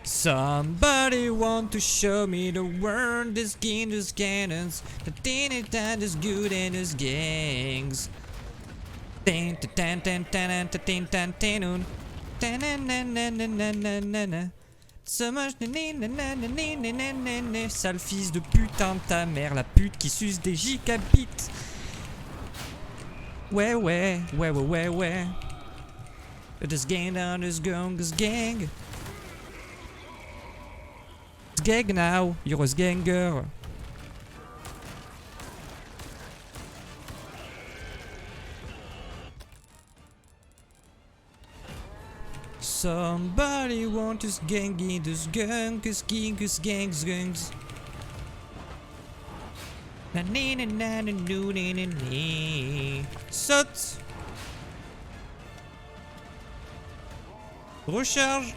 Somebody want to show me the world, this game, this cannons, the thing that is good and this gangs. Ta-na-na-na-na-na-na-na. So much na-na-na-na-na-na-na-na. Sale fils de putain de ta mère, la pute qui suce des gigabits. Ouais, ouais, ouais, ouais, ouais, ouais. This gang down, this gang, this gang. Gang now, you're a ganger. Somebody want this gangy, this gang, this gang, this gangs, gangs. Na na na na na na na na. Saute. Recharge.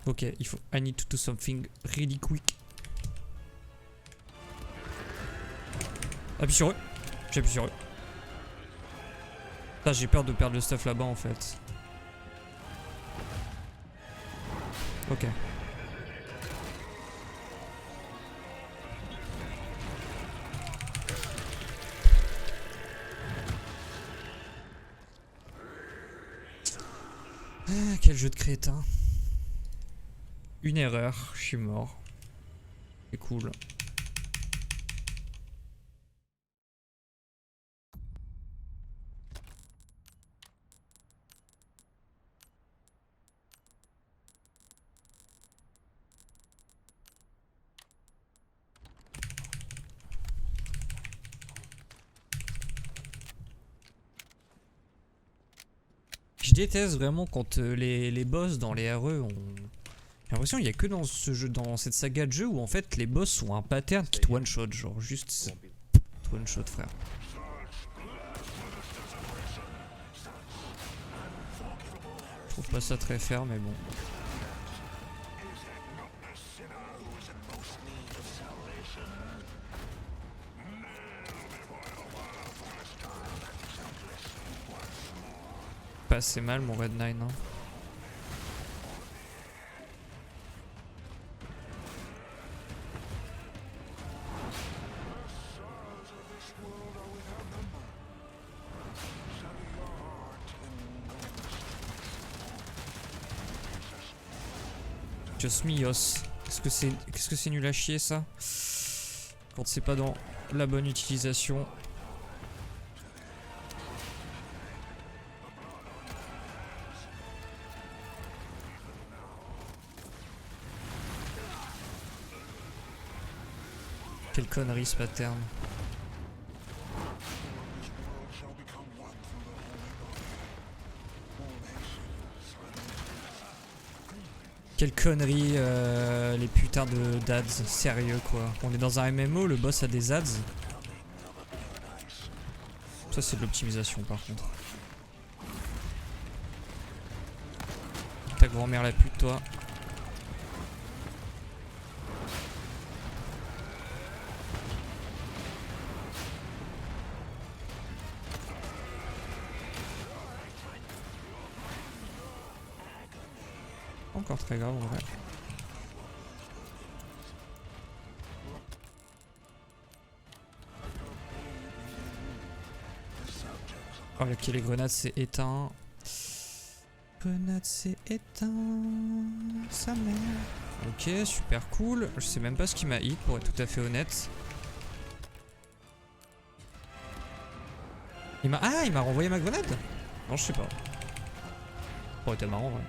Ok, il faut. I need to do something really quick. Appuie sur eux. J'appuie sur eux. Putain, j'ai peur de perdre le stuff là-bas en fait. Ok. Ah, quel jeu de crétin. Une erreur, je suis mort. C'est cool. Je déteste vraiment quand les boss dans les RE ont... J'ai l'impression qu'il n'y a que dans ce jeu, dans cette saga de jeu où en fait les boss ont un pattern qui te one shot, genre juste one shot frère. Je trouve pas ça très fair mais bon. Pas assez mal mon Red 9 hein. Just Mios. Qu'est-ce que c'est nul à chier ça? Quand c'est pas dans la bonne utilisation. Quelle connerie ce pattern. Quelle connerie les putains de dads, sérieux quoi. On est dans un MMO, le boss a des ads. Ça c'est de l'optimisation par contre. Ta grand-mère la pute toi. Encore très grave en vrai. Oh ok les grenades c'est éteint. Grenade c'est éteint. Sa mère. Ok super cool. Je sais même pas ce qui m'a hit pour être tout à fait honnête. Il m'a renvoyé ma grenade. Non je sais pas. Ça aurait été marrant ouais.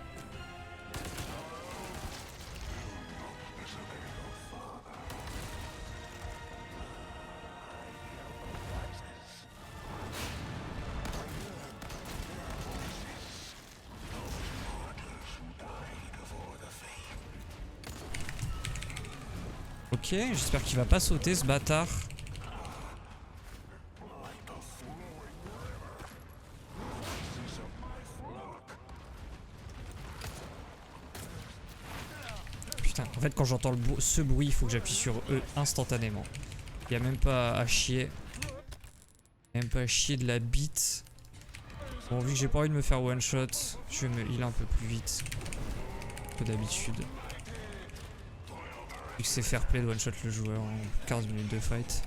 Ok, j'espère qu'il va pas sauter ce bâtard. Putain, en fait quand j'entends ce bruit, il faut que j'appuie sur E instantanément. Il y a même pas à chier. Il y a même pas à chier de la bite. Bon, vu que j'ai pas envie de me faire one shot, je vais me heal un peu plus vite que d'habitude. Vu que c'est fair play de one shot le joueur en 15 minutes de fight.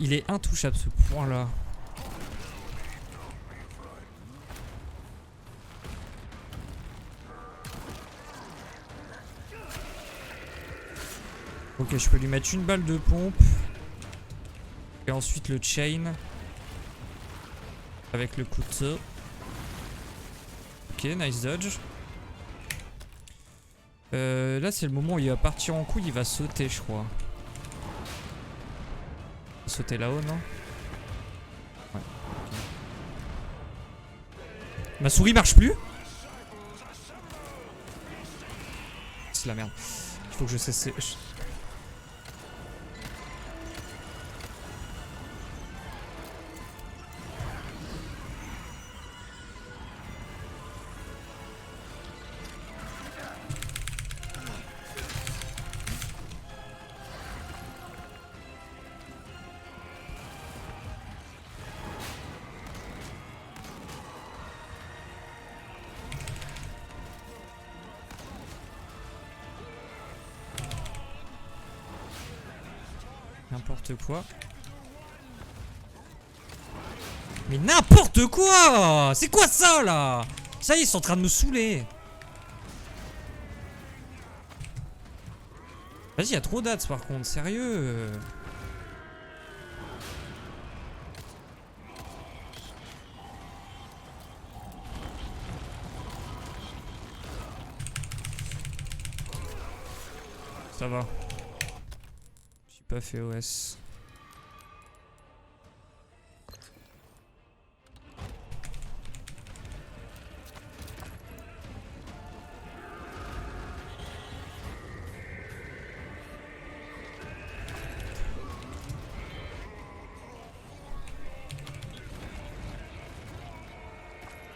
il est intouchable ce point là. Ok, je peux lui mettre une balle de pompe. Et ensuite le chain. Avec le couteau. Ok, nice dodge. Là c'est le moment où il va partir en couille, il va sauter je crois. Il va sauter là-haut non? Ouais. Okay. Ma souris marche plus? C'est la merde. Il faut que je cesse... N'importe quoi. Mais n'importe quoi! C'est quoi ça là? Ça y est, ils sont en train de me saouler. Vas-y, il y a trop d'ats par contre, sérieux. Ça va. J'ai pas fait OS.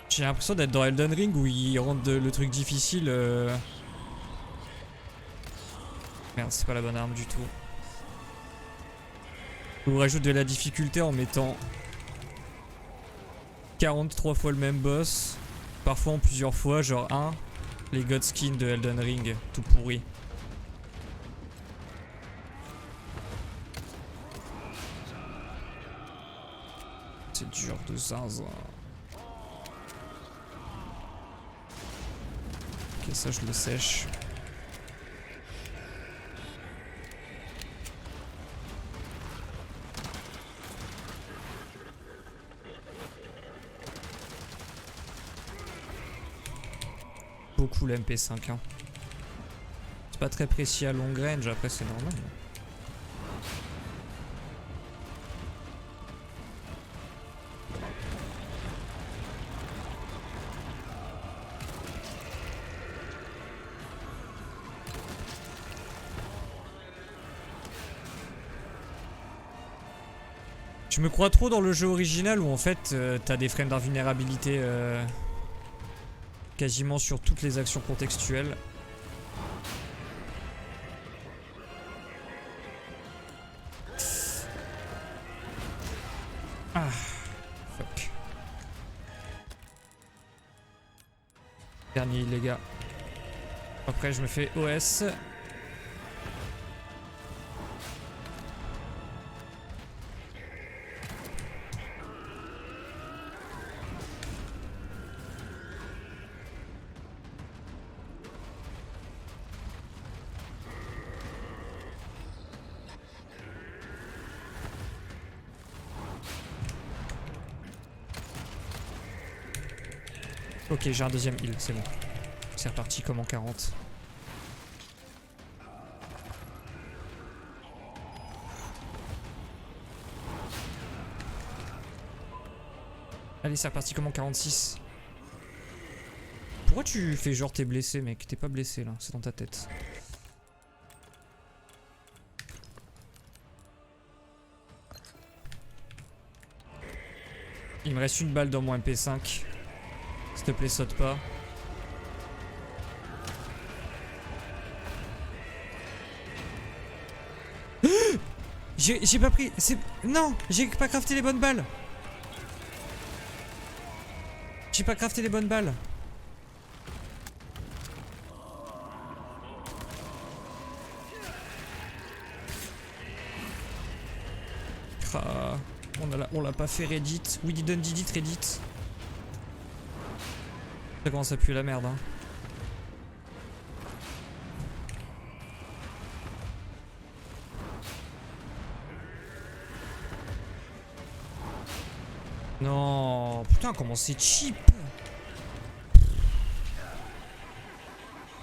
J'ai l'impression d'être dans Elden Ring où ils rendent le truc difficile. Merde, c'est pas la bonne arme du tout. On rajoute de la difficulté en mettant 43 fois le même boss. Parfois en plusieurs fois, genre 1. Les Godskins de Elden Ring, tout pourri. C'est dur de zinzin. Ok, ça je le sèche. Beaucoup le MP5 hein. C'est pas très précis à long range, après c'est normal. Je me crois trop dans le jeu original où en fait t'as des frames d'invulnérabilité quasiment sur toutes les actions contextuelles. Ah, fuck. Dernier les gars. Après je me fais OS. Ok, j'ai un deuxième heal, c'est bon. C'est reparti comme en 40. Allez, c'est reparti comme en 46. Pourquoi tu fais genre t'es blessé, mec? T'es pas blessé là, c'est dans ta tête. Il me reste une balle dans mon MP5. S'il te plaît, saute pas. J'ai pas pris... Non, j'ai pas crafté les bonnes balles. J'ai pas crafté les bonnes balles. Ah. on l'a pas fait Reddit. We didn't did it Reddit. Ça commence à puer la merde hein. Non, putain comment c'est cheap.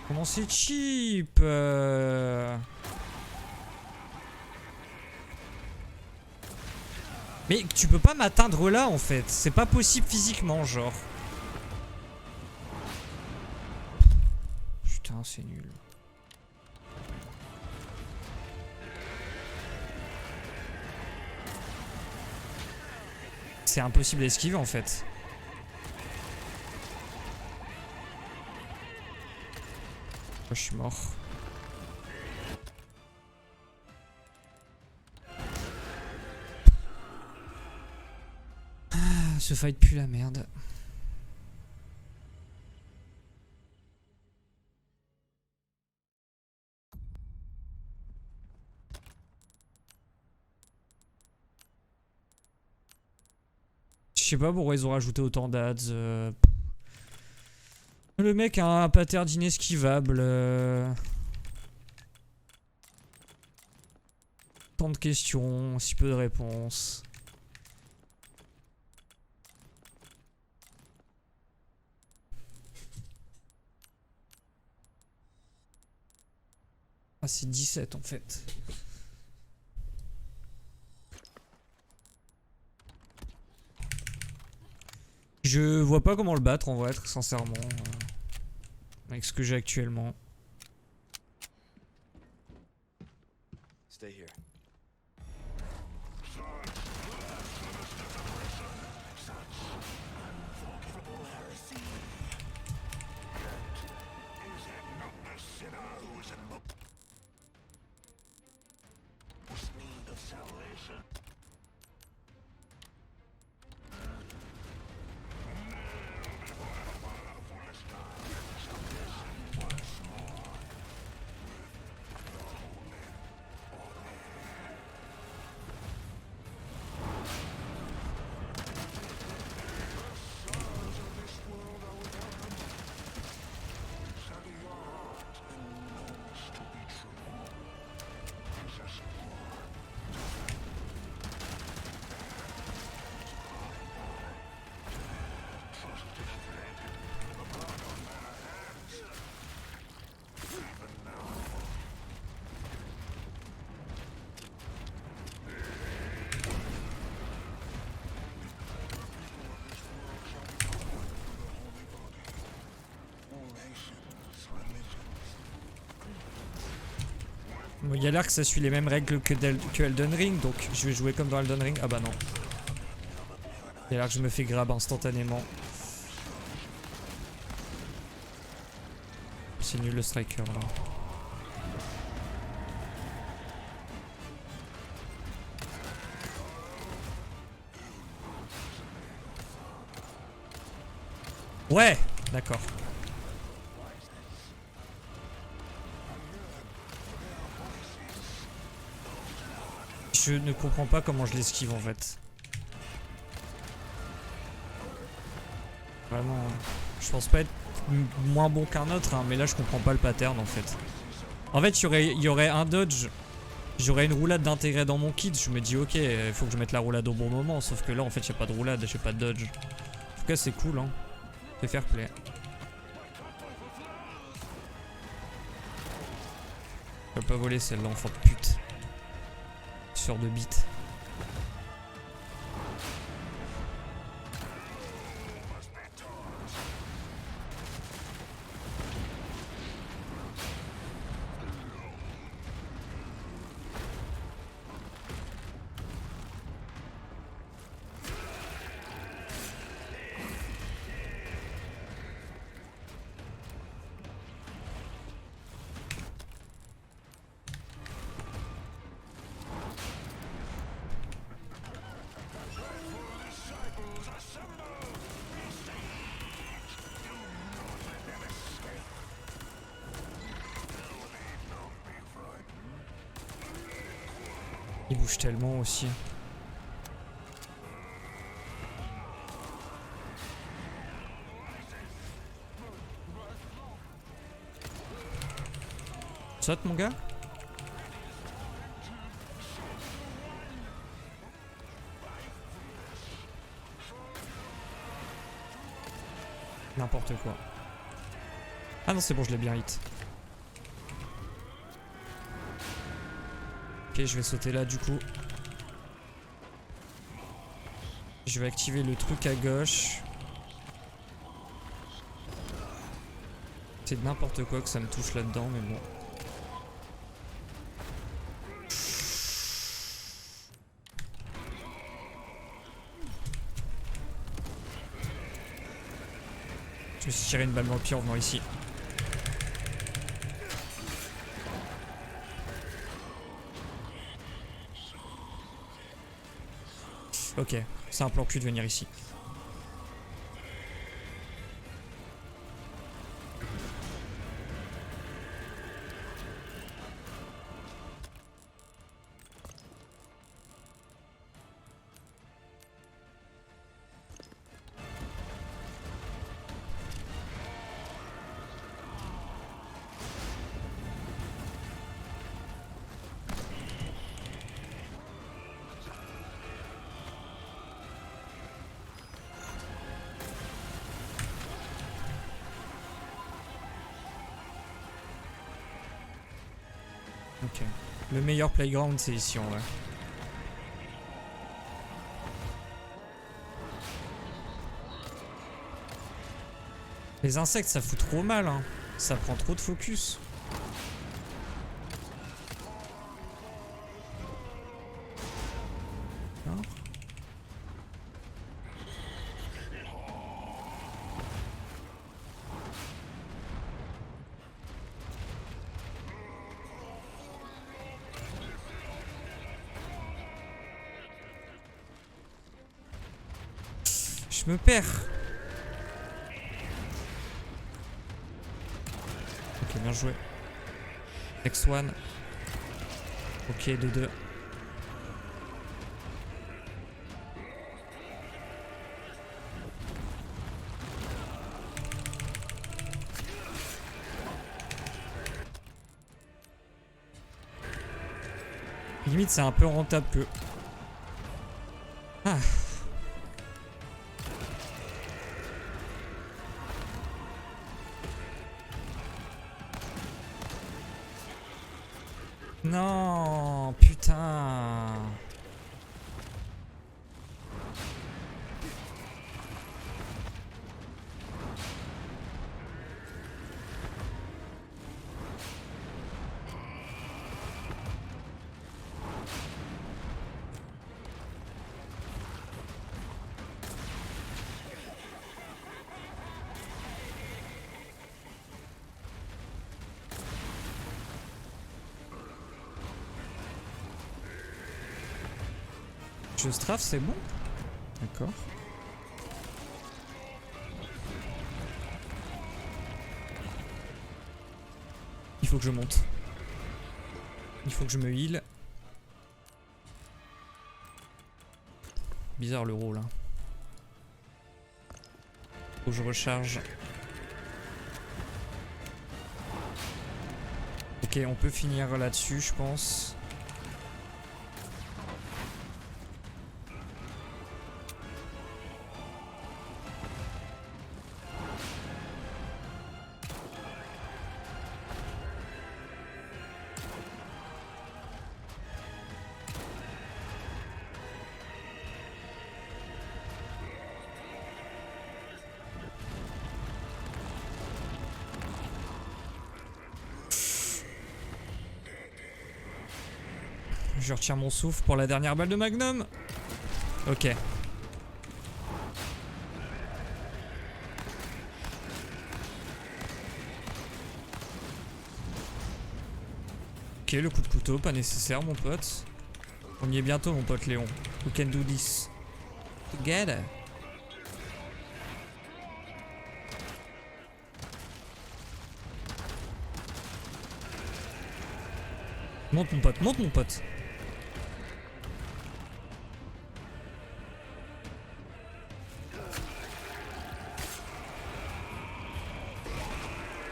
Comment c'est cheap Mais tu peux pas m'atteindre là en fait, c'est pas possible physiquement genre. Putain c'est nul. C'est impossible d'esquiver en fait. Oh, je suis mort. Ce fight pue la merde. Je sais pas pourquoi ils ont rajouté autant d'ads. Le mec a un pattern inesquivable. Tant de questions, si peu de réponses. Ah c'est 17 en fait. Je vois pas comment le battre en vrai, très sincèrement. Avec ce que j'ai actuellement. Stay here. Bon, il y a l'air que ça suit les mêmes règles que Elden Ring, donc je vais jouer comme dans Elden Ring. Ah bah non. Il y a l'air que je me fais grab instantanément. C'est nul le striker là. Ouais, d'accord. Je ne comprends pas comment je l'esquive en fait. Vraiment, je pense pas être moins bon qu'un autre, hein, mais là je comprends pas le pattern en fait. En fait, il y aurait un dodge, j'aurais une roulade d'intégrer dans mon kit, je me dis ok, il faut que je mette la roulade au bon moment, sauf que là en fait j'ai pas de roulade, j'ai pas de dodge. En tout cas c'est cool, hein. C'est fair play. Je peux pas voler celle-là, enfant de pute. Sur 2 bits. Il bouge tellement aussi. Saute mon gars. N'importe quoi. Ah non c'est bon, je l'ai bien hit. Ok, je vais sauter là du coup. Je vais activer le truc à gauche. C'est n'importe quoi que ça me touche là-dedans, mais bon. Je me suis tiré une balle dans le pied en venant ici. Ok, c'est un plan cul de venir ici. Ok. Le meilleur playground c'est ici en vrai. Les insectes ça fout trop mal hein. Ça prend trop de focus. Hein? Je me perds. Ok, bien joué. Next one. Ok, 2-2. Limite, c'est un peu rentable que... Ah. Non, putain. Je strafe, c'est bon? D'accord. Il faut que je monte. Il faut que je me heal. Bizarre le rôle. Hein. Faut que je recharge. Ok, on peut finir là-dessus, je pense. Je retire mon souffle pour la dernière balle de Magnum. Ok. Ok, le coup de couteau, pas nécessaire mon pote. On y est bientôt mon pote Léon. We can do this together. Monte mon pote, monte mon pote.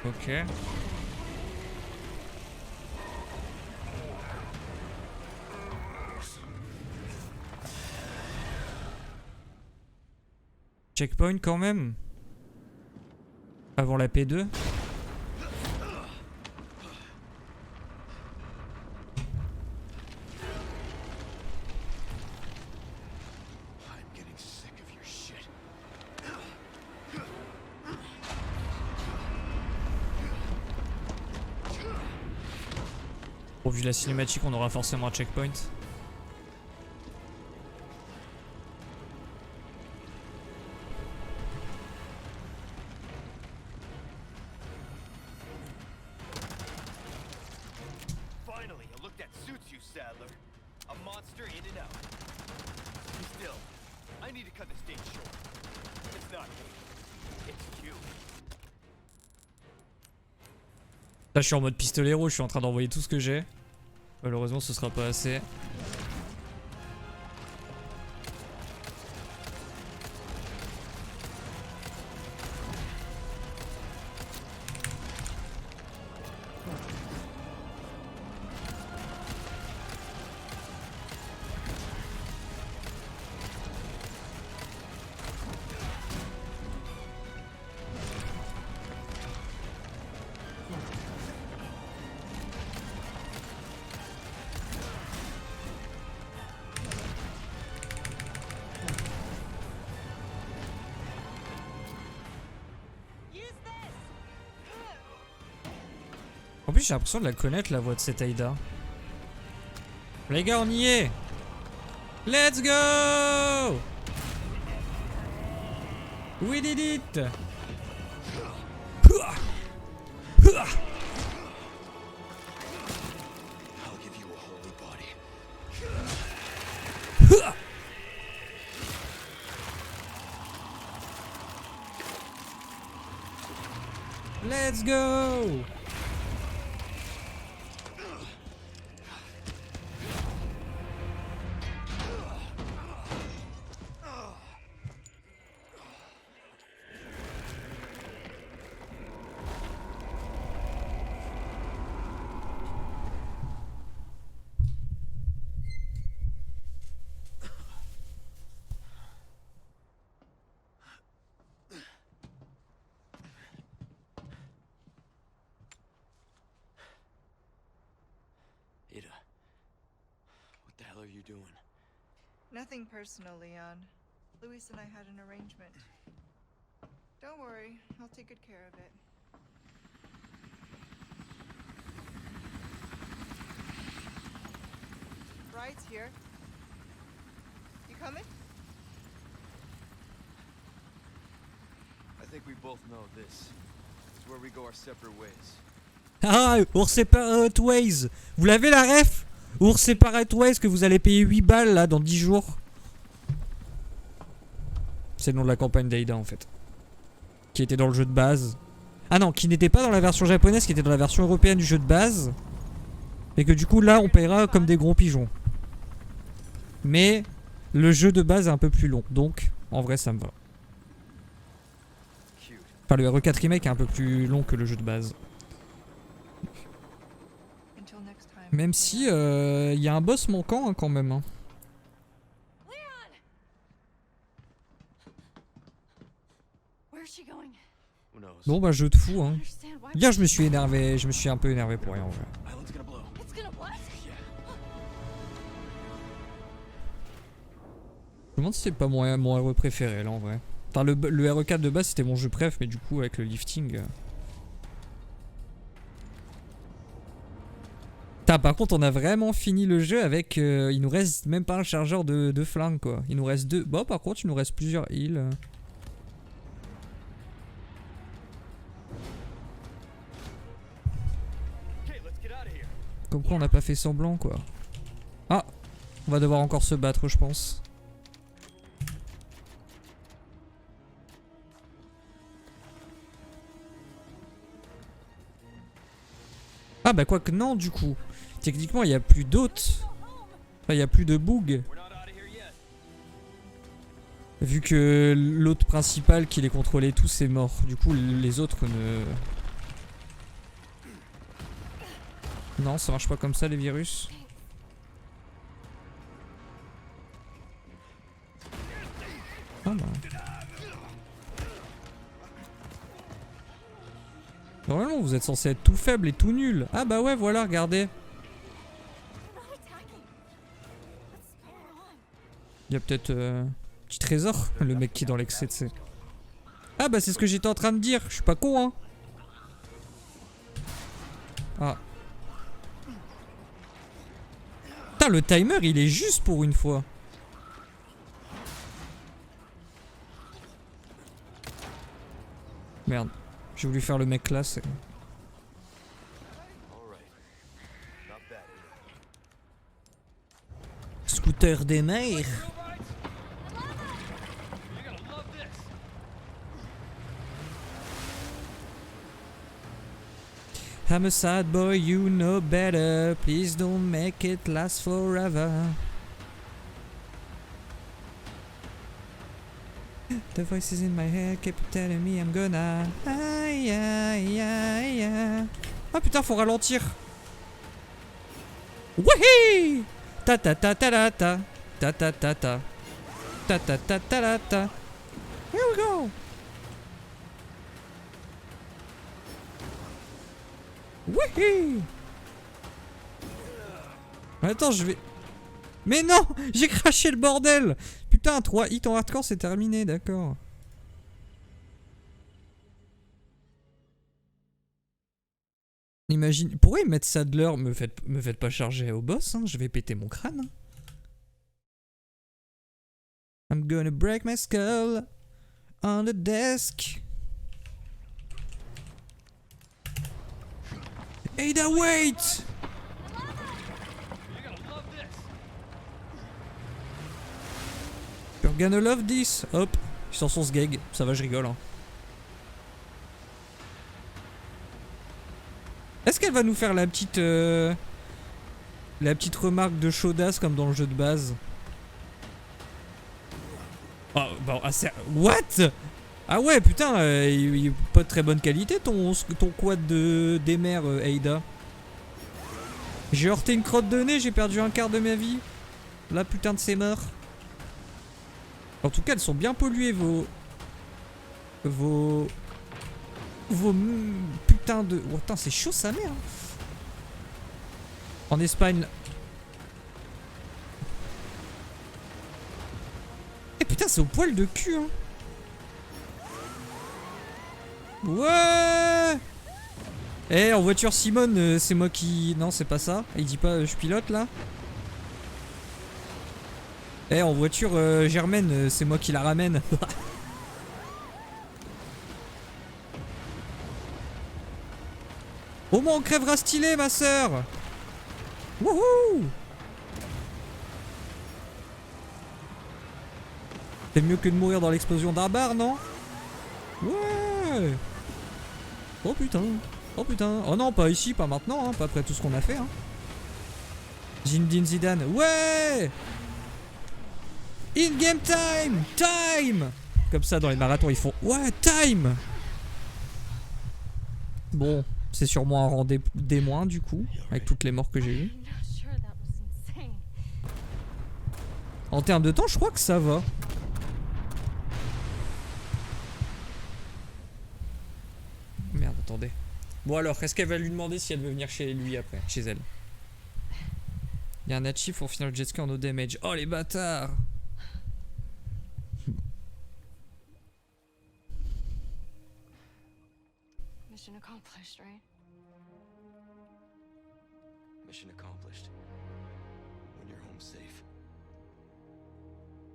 Ok. checkpoint quand même. Avant la P2. I'm getting sick of your shit. Bon, vu la cinématique, on aura forcément un checkpoint. Finally, a look that suits you, Sadler. A monster in and out. Still, I need to cut this date short. It's not me. It's you. Là, je suis en mode pistolero, je suis en train d'envoyer tout ce que j'ai. Malheureusement, ce sera pas assez. En plus, j'ai l'impression de la connaître, la voix de cette Ada. Les gars, on y est! Let's go! We did it! I'll give you a holy body. Let's go! Ada, what the hell are you doing? Nothing personal, Leon. Luis and I had an arrangement. Don't worry, I'll take good care of it. Bride's here. You coming? I think we both know this. It's where we go our separate ways. Ah, Ours Separate Ways! Vous l'avez la ref? Ours Separate Ways que vous allez payer 8 balles là dans 10 jours. C'est le nom de la campagne d'Ada en fait. Qui était dans le jeu de base. Ah non, qui n'était pas dans la version japonaise, qui était dans la version européenne du jeu de base. Et que du coup là on paiera comme des gros pigeons. Mais le jeu de base est un peu plus long. Donc en vrai ça me va. Cute. Enfin le RE4 Remake est un peu plus long que le jeu de base. Until next time. Même si y a un boss manquant hein, quand même. Hein. Where's she going? Who knows? Bon bah jeu de fou hein. Understand why Hier je me suis énervé, je me suis un peu énervé pour rien en vrai. Island's gonna blow. it's gonna what? Yeah. Je me demande si c'est pas mon RE préféré là en vrai. Enfin le RE4 de base c'était mon jeu préf mais du coup avec le lifting... Putain, par contre on a vraiment fini le jeu avec... il nous reste même pas un chargeur de flingue quoi. Il nous reste 2... Bon par contre il nous reste plusieurs heals. Okay, let's get out of here. Comme quoi on n'a pas fait semblant quoi. Ah, on va devoir encore se battre je pense. Ah bah quoique non du coup. Techniquement il n'y a plus d'autres. Enfin il n'y a plus de bugs. We're not out of here yet. Vu que l'autre principal qui les contrôlait tous est mort. Du coup les autres ne... Non ça marche pas comme ça les virus. Ah bah. Normalement, vous êtes censé être tout faible et tout nul. Ah bah ouais, voilà, regardez. They're not attacking. What's going on? Il y a peut-être petit trésor, le mec qui est dans l'excès, tu sais. Ah bah c'est ce que j'étais en train de dire, je suis pas con hein. Ah. Putain, le timer il est juste pour une fois. Merde, j'ai voulu faire le mec classe. All right. Not bad. Scooter des mers. You're gonna love this. I'm a sad boy, you know better. Please don't make it last forever. The voices in my head keep telling me I'm gonna. Aïe, aïe, aïe, aïe. Ah putain, faut ralentir. Wouhi! Ta ta ta ta ta ta. Ta ta ta ta. Ta ta ta ta ta ta. Here we go. Wouhi! Attends, je vais... Mais non! J'ai craché le bordel! Putain, 3 hits en hardcore, c'est terminé, d'accord. Imagine... Pourquoi ils mettent Sadler? Me faites pas charger au boss, hein, je vais péter mon crâne. I'm gonna break my skull on the desk. Ada, wait! You're gonna love this. You're gonna love this. Hop, il sort son sgeg. Ça va, je rigole. Hein. Est-ce qu'elle va nous faire la petite remarque de chaudasse comme dans le jeu de base? Oh, bon, ah, what? Ah ouais, putain, il est pas de très bonne qualité ton quad des mers, Ada. J'ai heurté une crotte de nez, j'ai perdu un quart de ma vie. Là, putain de c'est mort. En tout cas, elles sont bien polluées, vos putains de... Oh, putain, c'est chaud sa mère. En Espagne... Eh putain, c'est au poil de cul, hein. Ouais. Eh, en voiture Simone, c'est moi qui... Non, c'est pas ça. Il dit pas je pilote, là. Eh, en voiture Germaine, c'est moi qui la ramène. Au moins on crèvera stylé, ma soeur. Wouhou. C'est mieux que de mourir dans l'explosion d'un bar, non? Ouais. Oh putain. Oh putain. Oh non, pas ici, pas maintenant, hein. Pas après tout ce qu'on a fait, hein. Zinedine Zidane. Ouais. In-game time. Time. Comme ça, dans les marathons, ils font... Ouais, time. Bon, c'est sûrement un rang des moins, du coup. Avec toutes les morts que j'ai eues. I'm not sure that was insane. En termes de temps, je crois que ça va. Merde, attendez. Bon alors, est-ce qu'elle va lui demander si elle veut venir chez lui après? Chez elle. Il y a un achieve pour finir le jet ski en no damage. Oh les bâtards! Mission accomplished, right? Mission accomplished. When you're home safe.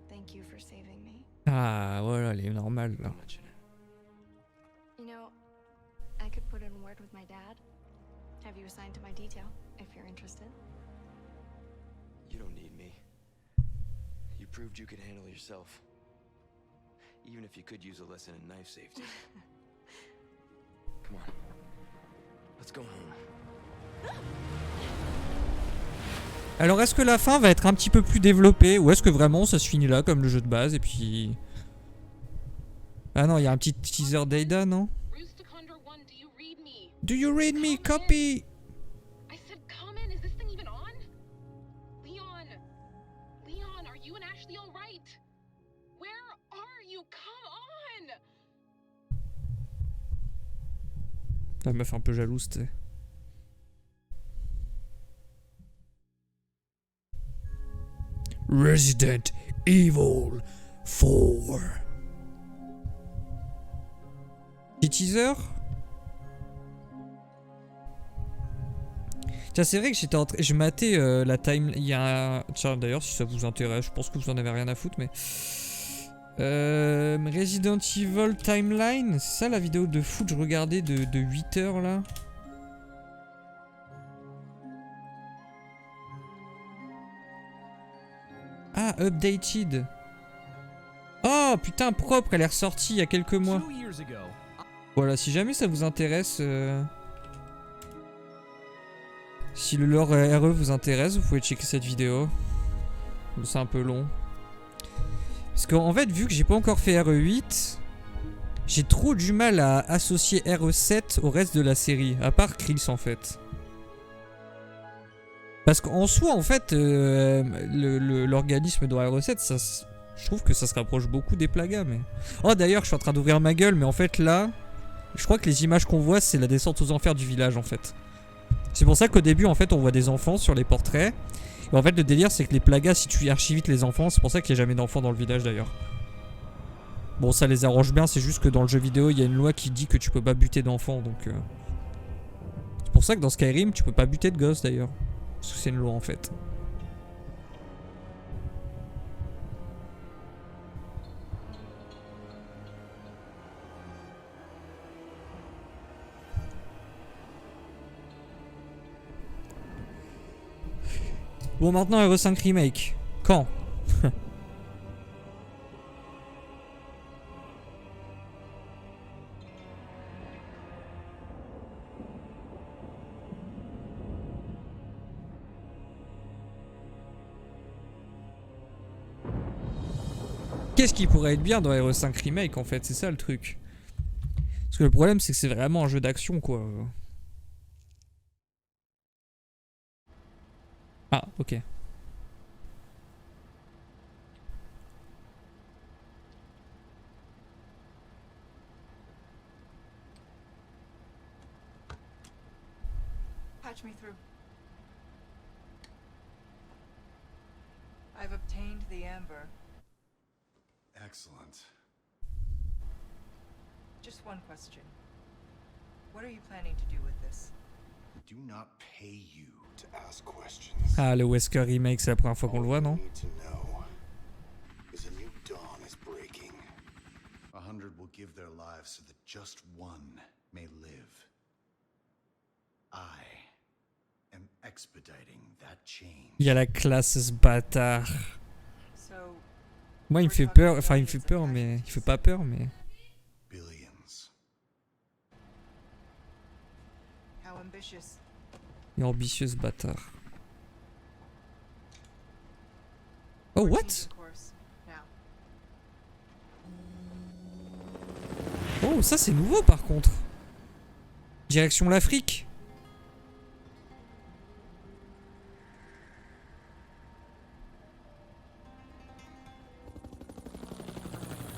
Thank you for saving me. Ah voilà, elle est normale là. Don't mention it. You know, I could put in a word with my dad. Have you assigned to my detail, if you're interested. You don't need me. You proved you could handle yourself. Even if you could use a lesson in knife safety. Come on. Let's go home. Alors est-ce que la fin va être un petit peu plus développée ou est-ce que vraiment ça se finit là comme le jeu de base et puis... Ah non, il y a un petit teaser d'Ada, non? Rooster Condor 1, do you read me? Do you read me? Copy! I said come in, is this thing even on? Leon! Leon, are you and Ashley alright? Where are you? Come on! La meuf un peu jalouse, tu sais. Resident Evil 4. Petit teaser. Tiens, c'est vrai que j'étais en train... Je matais la time... Il y a un... Tiens, d'ailleurs, si ça vous intéresse, je pense que vous en avez rien à foutre, mais... Resident Evil Timeline, c'est ça la vidéo de foot que je regardais de 8 heures, là? Ah, updated. Oh, putain, propre, elle est ressortie il y a quelques mois. Voilà, si jamais ça vous intéresse... Si le lore RE vous intéresse, vous pouvez checker cette vidéo. C'est un peu long. Parce qu'en fait, vu que j'ai pas encore fait RE8, j'ai trop du mal à associer RE7 au reste de la série. À part Krills, en fait. Parce qu'en soi, en fait, l'organisme de RE7, ça, je trouve que ça se rapproche beaucoup des plagas. Mais... Oh, d'ailleurs, je suis en train d'ouvrir ma gueule, mais en fait, là, je crois que les images qu'on voit, c'est la descente aux enfers du village, en fait. C'est pour ça qu'au début, en fait, on voit des enfants sur les portraits. Et en fait, le délire, c'est que les plagas, si tu archivites les enfants, c'est pour ça qu'il n'y a jamais d'enfants dans le village, d'ailleurs. Bon, ça les arrange bien, c'est juste que dans le jeu vidéo, il y a une loi qui dit que tu peux pas buter d'enfants, donc... C'est pour ça que dans Skyrim, tu peux pas buter de gosses, d'ailleurs. Parce que c'est une loi, en fait. Bon, maintenant RE5 Remake. Quand? Qu'est-ce qui pourrait être bien dans RE5 Remake, en fait? C'est ça le truc. Parce que le problème, c'est que c'est vraiment un jeu d'action, quoi. Ah, ok. Patch me through. I've obtained the amber. Excellent. Just one question. What are you planning to do with this? Do not pay you to ask questions. Ah, le Wesker Remake, c'est la première fois qu'on le voit, non? All you need to know is a new dawn is breaking. 100 will give their lives so that just one may live. I am expediting that change. Il y a la classe, ce bâtard. So, Moi, il me fait peur. Enfin, il me fait peur, mais... Il fait pas peur, mais... Billions. how ambitious? Il est ambitieux, ce bâtard. Oh, We're what? changing course now. Oh, ça, c'est nouveau, par contre. Direction l'Afrique.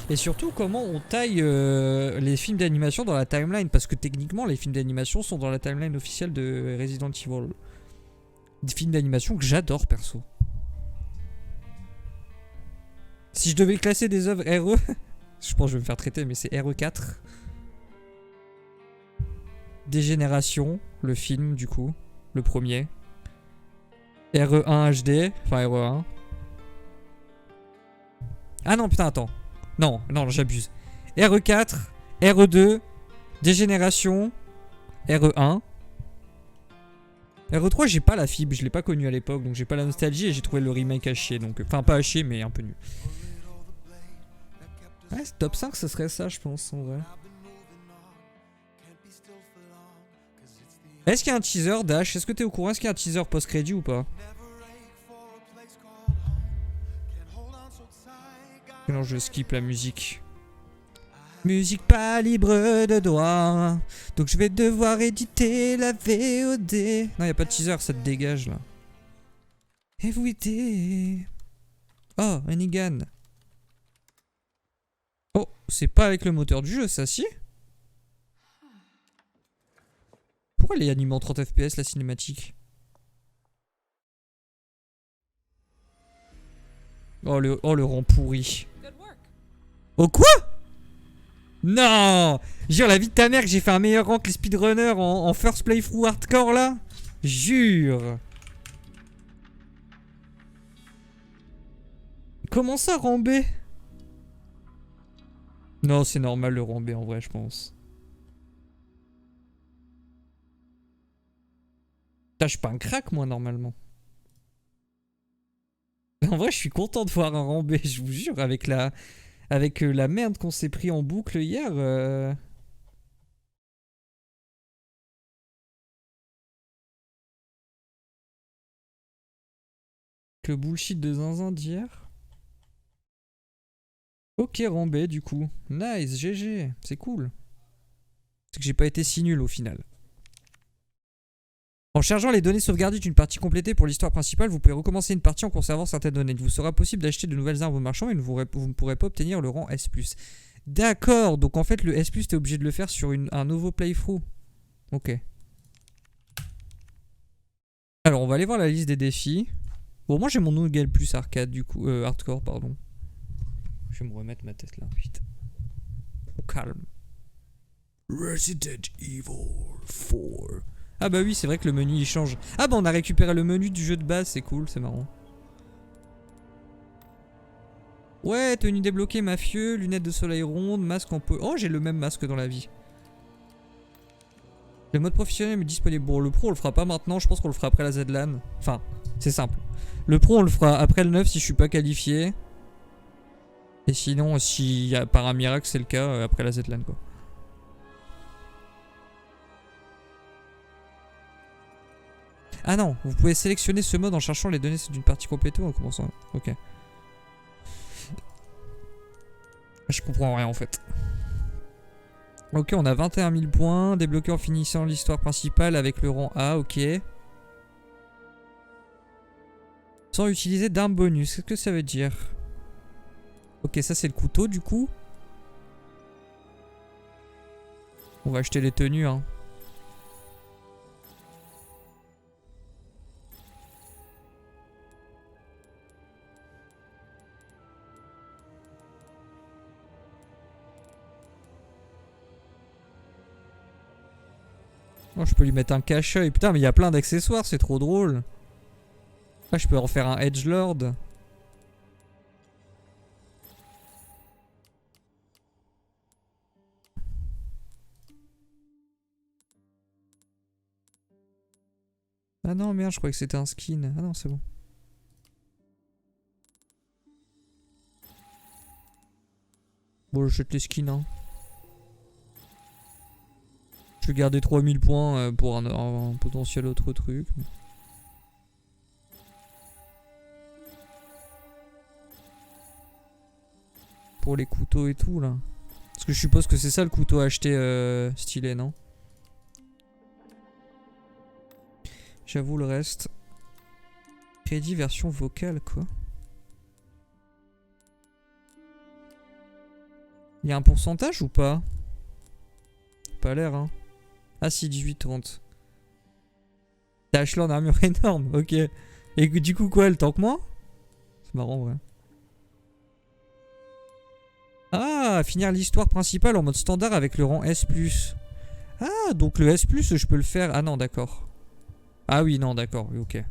Et surtout, comment on taille les films d'animation dans la timeline? Parce que techniquement, les films d'animation sont dans la timeline officielle de Resident Evil. Des films d'animation que j'adore, perso. Si je devais classer des œuvres RE, je pense que je vais me faire traiter, mais c'est RE4. Dégénération, le film, du coup, le premier. RE1 HD, enfin RE1. Ah non, putain, attends. Non, non, j'abuse. RE4, RE2, Dégénération, RE1. RE3, j'ai pas la fibre, je l'ai pas connu à l'époque, donc j'ai pas la nostalgie et j'ai trouvé le remake à chier. Donc, enfin, pas à chier, mais un peu nul. Ouais, top 5, ce serait ça, je pense, en vrai. Est-ce qu'il y a un teaser, Dash? Est-ce que t'es au courant? Est-ce qu'il y a un teaser post-crédit ou pas? Non, je skip la musique. Musique pas libre de droit. Donc je vais devoir éditer la VOD. Non, y a pas de teaser, ça te dégage là. Everyday. Oh, un Nigan. Oh, c'est pas avec le moteur du jeu, ça, si? pourquoi elle est animée en 30 FPS la cinématique? Oh le rang pourri. Oh quoi? Non! Jure la vie de ta mère que j'ai fait un meilleur rang que les speedrunners en first playthrough hardcore là? Jure! Comment ça rang B? Non, c'est normal le rang B en vrai, je pense. Putain, je suis pas un crack moi normalement. En vrai, je suis content de voir un rang B, je vous jure, avec la merde qu'on s'est pris en boucle hier. Le bullshit de zinzin d'hier. Ok, rang B du coup. Nice, GG, c'est cool. C'est que j'ai pas été si nul au final. En chargeant les données sauvegardées d'une partie complétée pour l'histoire principale, vous pouvez recommencer une partie en conservant certaines données. Il vous sera possible d'acheter de nouvelles armes au marchand, mais vous ne pourrez pas obtenir le rang S+. D'accord, donc en fait le S+, t'es obligé de le faire sur un nouveau playthrough. Ok. Alors on va aller voir la liste des défis. Bon, moi j'ai mon Nougat plus arcade du coup, hardcore pardon. Je vais me remettre ma tête là, vite. Au calme. Resident Evil 4. Ah bah oui, c'est vrai que le menu il change. Ah bah on a récupéré le menu du jeu de base, c'est cool, c'est marrant. Ouais, tenue débloquée, mafieux, lunettes de soleil rondes, masque en peau. Oh, j'ai le même masque dans la vie. Le mode professionnel est disponible. Bon, le pro on le fera pas maintenant, je pense qu'on le fera après la Z-LAN. Enfin, c'est simple. Le pro on le fera après le 9 si je suis pas qualifié. Et sinon, si par un miracle c'est le cas, après la Z-LAN quoi. Ah non, vous pouvez sélectionner ce mode en cherchant les données d'une partie complétée ou en commençant. Ok. Je comprends rien en fait. Ok, on a 21 000 points. Débloqué en finissant l'histoire principale avec le rang A, ok. Sans utiliser d'armes bonus, qu'est-ce que ça veut dire? Ok, ça c'est le couteau du coup. On va acheter les tenues hein. Oh, je peux lui mettre un cache-œil. Putain, mais il y a plein d'accessoires, c'est trop drôle. Ah, je peux en faire un edgelord. Ah non, merde, je croyais que c'était un skin. Ah non, c'est bon. Bon, j'achète les skins, hein. Je vais garder 3000 points pour un potentiel autre truc. Pour les couteaux et tout là. Parce que je suppose que c'est ça le couteau acheté stylé, non? J'avoue le reste. Crédit version vocale quoi. Il y a un pourcentage ou pas? Pas l'air hein. Ah si, 18-30. T'as Ashley en armure énorme, ok. Et du coup quoi, elle tank moins? C'est marrant ouais. Ah, finir l'histoire principale en mode standard avec le rang S+. Ah, donc le S+, je peux le faire... Ah non, d'accord. Ah oui, non, d'accord, oui, ok.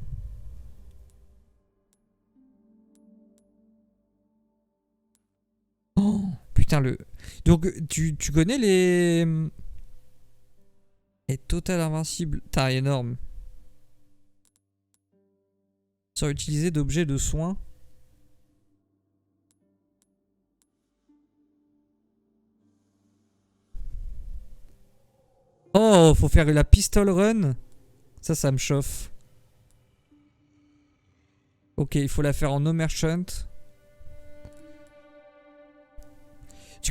Oh, putain, le... Donc, tu connais les... Et total invincible. T'as énorme. Sans utiliser d'objets de soins. Oh, faut faire la pistol run. Ça me chauffe. Ok, il faut la faire en no merchant.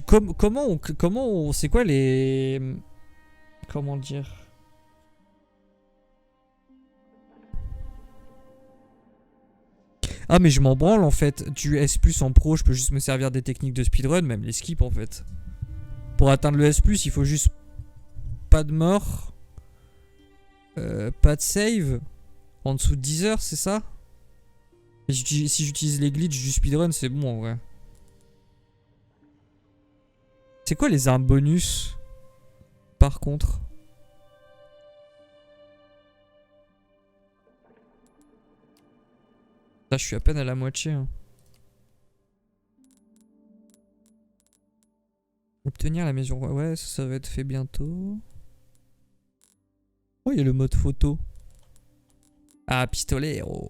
Comment on... C'est quoi les... Comment dire? Ah mais je m'en branle en fait. Du S+ en pro, je peux juste me servir des techniques de speedrun, même les skips en fait. Pour atteindre le S+, il faut juste pas de mort. Pas de save en dessous de 10 heures, c'est ça? Et si j'utilise les glitches du speedrun, c'est bon en vrai. C'est quoi les armes bonus par contre? Là, je suis à peine à la moitié. Hein. Obtenir la mesure. Ouais, ça va être fait bientôt. Oh, il y a le mode photo. Ah, pistolet. Oh.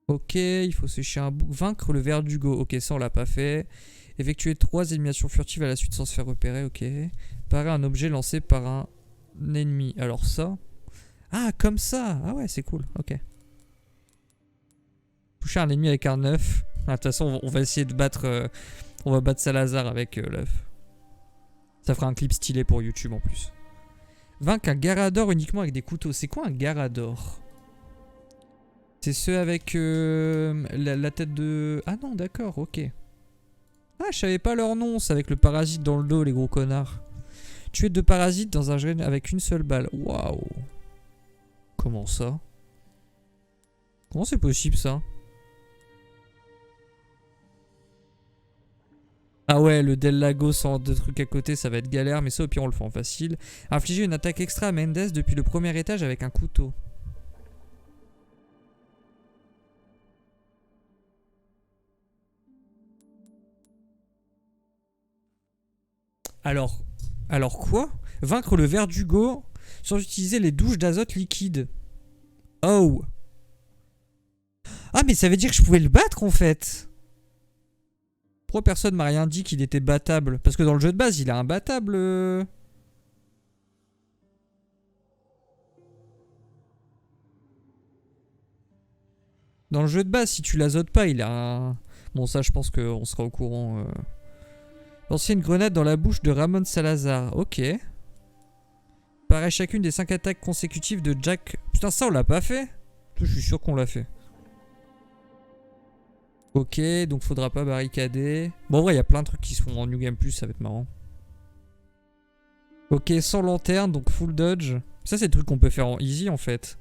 Ok, il faut sécher un bouc. Vaincre le verdugo. Ok, ça on l'a pas fait. Effectuer 3 éliminations furtives à la suite sans se faire repérer. Ok. Parer un objet lancé par un ennemi. Alors ça. Ah, comme ça. Ah ouais, c'est cool. Ok. Toucher un ennemi avec un œuf. Ah, de toute façon, on va essayer de battre. On va battre Salazar avec l'œuf. Ça fera un clip stylé pour YouTube en plus. Vaincre un Garador uniquement avec des couteaux. C'est quoi un Garador? C'est ceux avec la tête de... Ah non, d'accord, ok. Ah, je savais pas leur nom. C'est avec le parasite dans le dos, les gros connards. Tuer 2 parasites dans un jeu avec une seule balle. Waouh. Comment ça? Comment c'est possible ça? Ah ouais, le Del Lago sans 2 trucs à côté, ça va être galère, mais ça au pire on le fait en facile. Infliger une attaque extra à Mendes depuis le premier étage avec un couteau. Alors quoi? Vaincre le verdugo sans utiliser les douches d'azote liquide. Oh. Ah mais ça veut dire que je pouvais le battre en fait. Pourquoi personne m'a rien dit qu'il était battable? Parce que dans le jeu de base il est imbattable. Dans le jeu de base si tu l'azotes pas il a un... Bon ça je pense qu'on sera au courant. Lancer une grenade dans la bouche de Ramon Salazar. Ok. Pareil chacune des 5 attaques consécutives de Jack. Putain ça on l'a pas fait? Je suis sûr qu'on l'a fait. Ok, donc faudra pas barricader. Bon en vrai il y a plein de trucs qui se font en New Game Plus, ça va être marrant. Ok, sans lanterne, donc full dodge. Ça c'est le truc qu'on peut faire en easy en fait.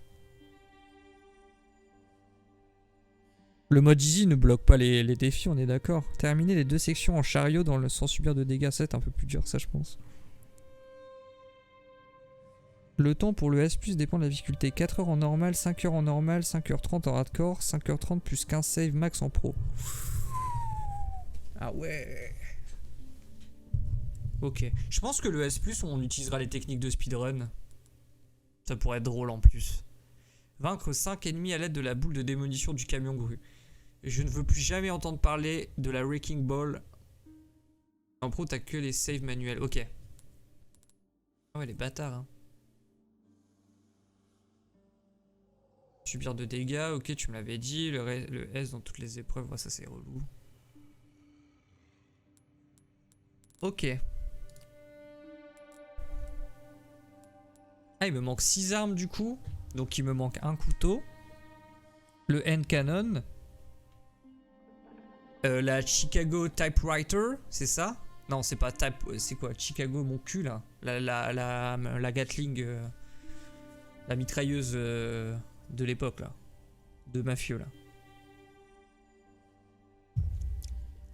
Le mode easy ne bloque pas les défis, on est d'accord. Terminer les 2 sections en chariot sans subir de dégâts, ça va être un peu plus dur ça je pense. Le temps pour le S+, dépend de la difficulté. 4 heures en normal, 5 heures en normal, 5h30 en hardcore, 5h30 plus 15 save max en pro. Ah ouais. Ok. Je pense que le S+, on utilisera les techniques de speedrun. Ça pourrait être drôle en plus. Vaincre 5 ennemis à l'aide de la boule de démolition du camion grue. Je ne veux plus jamais entendre parler de la Wrecking Ball. En pro, t'as que les saves manuels. Ok. Ah ouais, les bâtards, hein. Subir de dégâts, ok, tu me l'avais dit. Le S dans toutes les épreuves, ouais, ça c'est relou. Ok. Ah, il me manque 6 armes du coup. Donc il me manque un couteau. Le hand cannon. La Chicago Typewriter, c'est ça? Non, c'est pas type. C'est quoi? Chicago, mon cul là. La Gatling. La mitrailleuse de l'époque là. De mafieux là.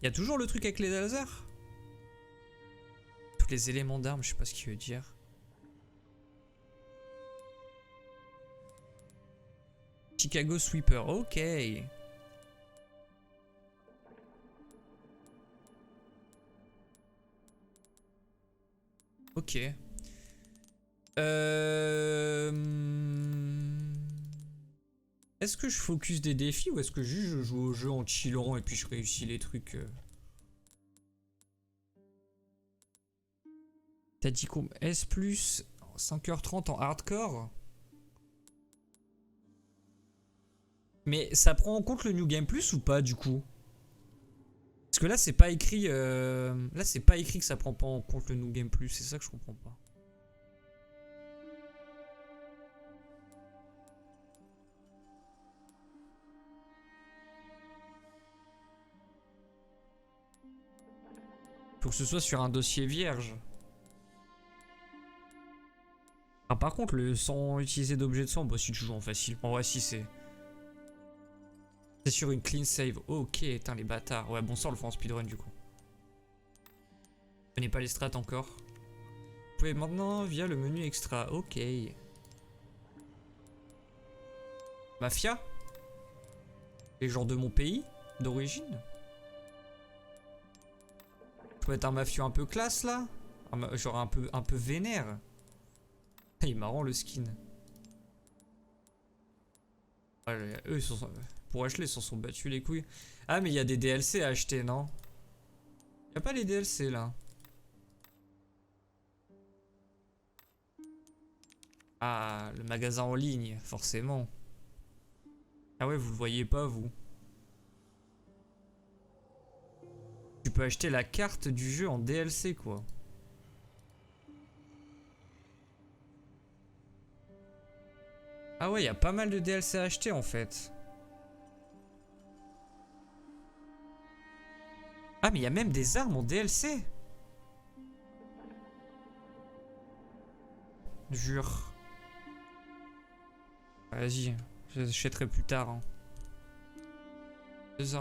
Il y a toujours le truc avec les lasers? Tous les éléments d'armes, je sais pas ce qu'il veut dire. Chicago Sweeper, ok. Ok. Est-ce que je focus des défis ou est-ce que juste je joue au jeu en chillant et puis je réussis les trucs T'as dit quoi? S+, 5h30 en hardcore? Mais ça prend en compte le New Game Plus ou pas du coup? Parce que là c'est pas écrit là c'est pas écrit que ça prend pas en compte le New Game Plus, c'est ça que je comprends pas. Faut que ce soit sur un dossier vierge. Ah, par contre, le sans utiliser d'objet de sang, bah si tu joues en facile. En vrai, si c'est. C'est sur une clean save. Ok, putain, les bâtards. Ouais, bon, ça, on le fait en speedrun du coup. Je connais pas les strats encore. Vous pouvez maintenant via le menu extra. Ok. Mafia? Les gens de mon pays d'origine? Je peux être un mafieux un peu classe là? Genre un peu vénère. Il est marrant le skin. Ouais, eux, pour Ashley, ils s'en sont battus les couilles. Ah, mais il y a des DLC à acheter, non? Y a pas les DLC là? Ah, le magasin en ligne, forcément. Ah ouais, vous le voyez pas, vous. Tu peux acheter la carte du jeu en DLC, quoi. Ah ouais, il y a pas mal de DLC à acheter, en fait. Ah, mais il y a même des armes en DLC. Jure. Vas-y, j'achèterai plus tard, hein.